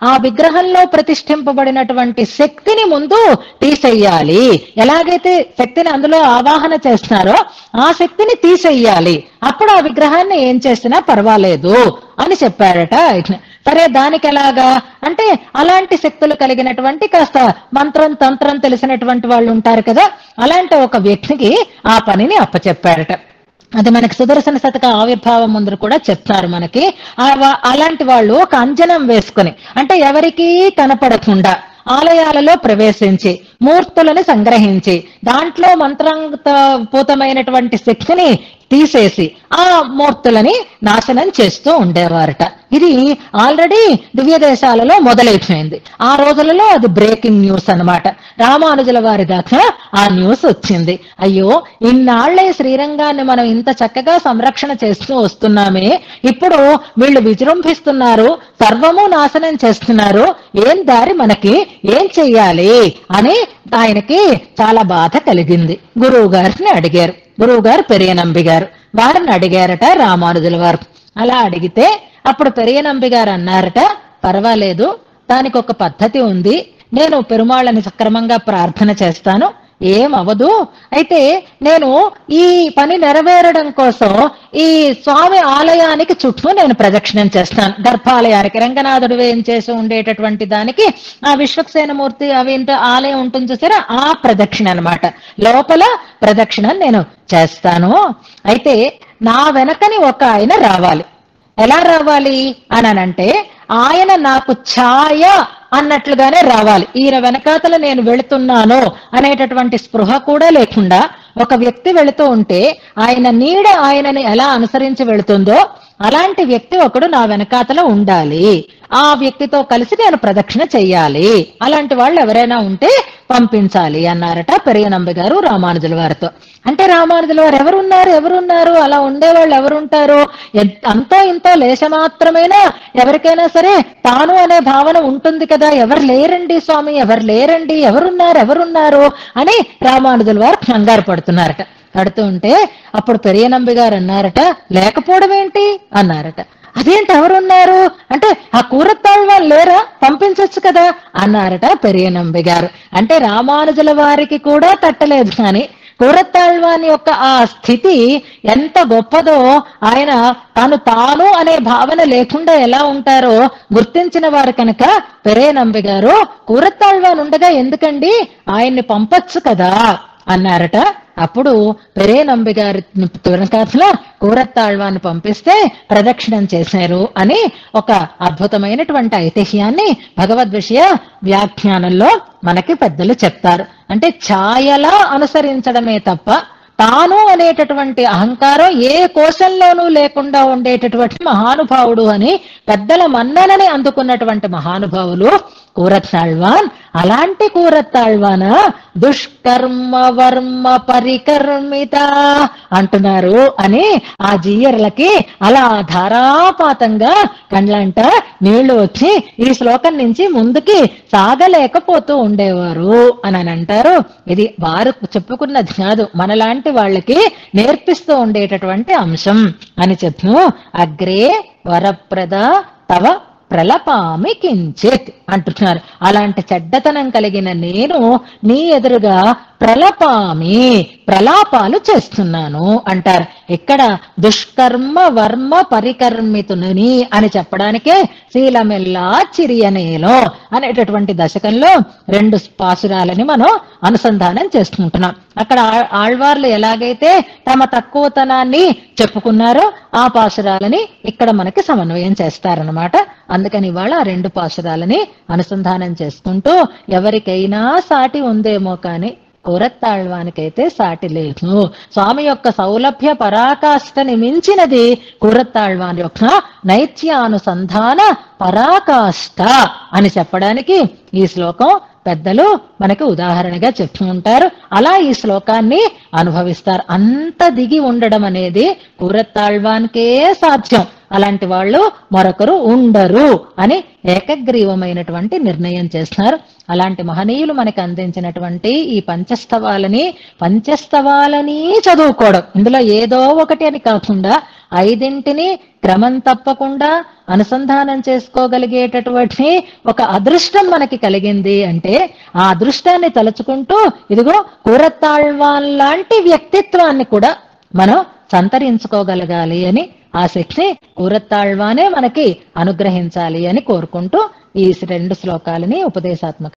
ఆ విగ్రహంలో ప్రతిష్ఠింపబడినటువంటి శక్తిని ముందు తీసేయాలి. ఎలాగైతే శక్తిని అందులో ఆవాహన చేస్తున్నారో ఆ శక్తిని తీసేయాలి, అప్పుడు ఆ విగ్రహాన్ని ఏం చేసినా పర్వాలేదు అని చెప్పారట. సరే, దానికి ఎలాగా అంటే అలాంటి శక్తులు కలిగినటువంటి కాస్త మంత్రం తంత్రం తెలిసినటువంటి వాళ్ళు ఉంటారు కదా, అలాంటి ఒక వ్యక్తికి ఆ పనిని అప్పచెప్పారట. అది మనకి సుదర్శన శతక ఆవిర్భావం ముందు కూడా చెప్తారు మనకి. అలాంటి వాళ్ళు ఒక అంజనం వేసుకుని అంటే ఎవరికీ కనపడకుండా ఆలయాలలో ప్రవేశించి మూర్తులను సంగ్రహించి దాంట్లో మంత్రపూతమైనటువంటి శక్తిని తీసేసి ఆ మూర్తులని నాశనం చేస్తూ ఉండేవారట. ఇది ఆల్రెడీ దివ్య దేశాలలో మొదలైపోయింది. ఆ రోజులలో అది బ్రేకింగ్ న్యూస్ అన్నమాట. రామానుజుల వారి దాకా ఆ న్యూస్ వచ్చింది. అయ్యో, ఇన్నాళ్లే శ్రీరంగాన్ని మనం ఇంత చక్కగా సంరక్షణ చేస్తూ వస్తున్నామే, ఇప్పుడు వీళ్ళు విజృంభిస్తున్నారు, సర్వము నాశనం చేస్తున్నారు, ఏం దారి మనకి, ఏం చెయ్యాలి అని ఆయనకి చాలా బాధ కలిగింది. గురువు గారిని అడిగారు. గురువు గారు పెరియనంబి గారు, వారిని అడిగారట రామానుజుల వారు. అలా అడిగితే అప్పుడు పెరియనంబి గారు అన్నారట, పర్వాలేదు, దానికి ఒక పద్ధతి ఉంది, నేను పెరుమాళ్ళని సక్రమంగా ప్రార్థన చేస్తాను, ఏం అవదు. అయితే నేను ఈ పని నెరవేరడం కోసం ఈ స్వామి ఆలయానికి చుట్టూ నేను ప్రదక్షిణం చేస్తాను. గర్భాలయానికి రంగనాథుడు ఏం చేసి ఉండేటటువంటి దానికి ఆ విశ్వక్సేనమూర్తి అవేంటో ఆలయం ఉంటుంది చూసారా, ఆ ప్రదక్షిణ అన్నమాట. లోపల ప్రదక్షిణ నేను చేస్తాను. అయితే నా వెనకని ఒక ఆయన రావాలి. ఎలా రావాలి అనంటే ఆయన నాకు ఛాయ అన్నట్లుగానే రావాలి. ఈయన వెనకాతల నేను వెళుతున్నాను అనేటటువంటి స్పృహ కూడా లేకుండా ఒక వ్యక్తి వెళుతూ ఉంటే ఆయన నీడ ఆయనని ఎలా అనుసరించి వెళుతుందో అలాంటి వ్యక్తి ఒకడు నా వెనకాతల ఉండాలి ఆ వ్యక్తితో కలిసి నేను ప్రదక్షిణ చెయ్యాలి, అలాంటి వాళ్ళు ఎవరైనా ఉంటే పంపించాలి అన్నారట పెరియనంబి గారు రామానుజుల వారితో. అంటే రామానుజుల వారు ఎవరున్నారు అలా ఉండేవాళ్ళు ఎవరుంటారు, అంతో ఇంతో లేశమాత్రమైనా ఎవరికైనా సరే తాను అనే భావన ఉంటుంది కదా, ఎవరు లేరండి స్వామి, ఎవరు లేరండి, ఎవరున్నారు అని రామానుజుల వారు కంగారు పడుతున్నారట. పడుతూ ఉంటే అప్పుడు పెరియనంబి గారు అన్నారట, లేకపోవడం ఏంటి అన్నారట. అదేంటి ఎవరున్నారు అంటే, ఆ కూరత్తాళ్వాళ్ళు లేరా, పంపించచ్చు కదా అన్నారట పెరియనంబి గారు. అంటే రామానుజుల వారికి కూడా తట్టలేదు, కానీ కూరత్తాళ్వాని యొక్క ఆ స్థితి ఎంత గొప్పదో ఆయన తాను అనే భావన లేకుండా ఎలా ఉంటారో గుర్తించిన వారు కనుక పెరియనంబి గారు కూరత్తాళ్వాన్ ఉండగా ఎందుకండి ఆయన్ని పంపొచ్చు కదా అన్నారట. అప్పుడు పెరియనంబి గారి వెనకాతల కూరత్తాళ్వాన్ని పంపిస్తే ప్రదక్షిణం చేశారు అని ఒక అద్భుతమైనటువంటి ఐతిహ్యాన్ని భగవద్ విషయ వ్యాఖ్యానంలో మనకి పెద్దలు చెప్తారు. అంటే ఛాయలా అనుసరించడమే తప్ప తాను అనేటటువంటి అహంకారం ఏ కోశంలోనూ లేకుండా ఉండేటటువంటి మహానుభావుడు అని పెద్దల మన్ననని అందుకున్నటువంటి మహానుభావులు కూరత్తాళ్వాన్. అలాంటి కూరత్తాళ్వాన దుష్కర్మ వర్మ పరికర్మిత అంటున్నారు అని ఆ జీయర్లకి అలా ధారాపాతంగా కండ్లంట నీళ్లు వచ్చి ఈ శ్లోకం నుంచి ముందుకి సాగలేకపోతూ ఉండేవారు అని అంటారు. ఇది వారు చెప్పుకున్నది కాదు, మనలాంటి వాళ్ళకి నేర్పిస్తూ ఉండేటటువంటి అంశం అని చెప్పు. అగ్రే వరప్రద తవ ప్రలపామి కించిత్ అంటున్నారు. అలాంటి చెడ్డతనం కలిగిన నేను నీ ఎదురుగా ప్రలాపాలు చేస్తున్నాను అంటారు. ఇక్కడ దుష్కర్మ వర్మ పరికర్మితుని అని చెప్పడానికే శీలమెల్లా చిరియనేలో అనేటటువంటి దశకంలో 2 పాసురాలని మనం అనుసంధానం చేసుకుంటున్నాం. అక్కడ ఆళ్వార్లు ఎలాగైతే తమ తక్కువతనాన్ని చెప్పుకున్నారో ఆ పాసురాలని ఇక్కడ మనకి సమన్వయం చేస్తారనమాట. అందుకని ఇవాళ ఆ 2 పాసురాలని అనుసంధానం చేసుకుంటూ ఎవరికైనా సాటి ఉందేమో కానీ కూరత్తాళ్వానికైతే సాటి లేదు. స్వామి యొక్క సౌలభ్య పరాకాష్ఠని మించినది కూరత్తాళ్వాని యొక్క నైత్యానుసంధాన పరాకాష్ఠ అని చెప్పడానికి ఈ శ్లోకం పెద్దలు మనకి ఉదాహరణగా చెప్తూ ఉంటారు. అలా ఈ శ్లోకాన్ని అనుభవిస్తారు. అంత దిగి ఉండడం అనేది కూరత్తాళ్వానికే సాధ్యం, అలాంటి వాళ్ళు మరొకరు ఉండరు అని ఏకగ్రీవమైనటువంటి నిర్ణయం చేస్తున్నారు. అలాంటి మహనీయులు మనకి అందించినటువంటి ఈ పంచస్తవాలని చదువుకోవడం, ఇందులో ఏదో ఒకటి అని కాకుండా 5 క్రమం తప్పకుండా అనుసంధానం చేసుకోగలిగేటటువంటి ఒక అదృష్టం మనకి కలిగింది అంటే ఆ అదృష్టాన్ని తలుచుకుంటూ ఇదిగో కూరత్తాళ్వాన్ లాంటి వ్యక్తిత్వాన్ని కూడా మనం సంతరించుకోగలగాలి అని ఆ శక్తి కూరత్తాళ్వానే మనకి అనుగ్రహించాలి అని కోరుకుంటూ ఈ 2 శ్లోకాలని ఉపదేశాత్మక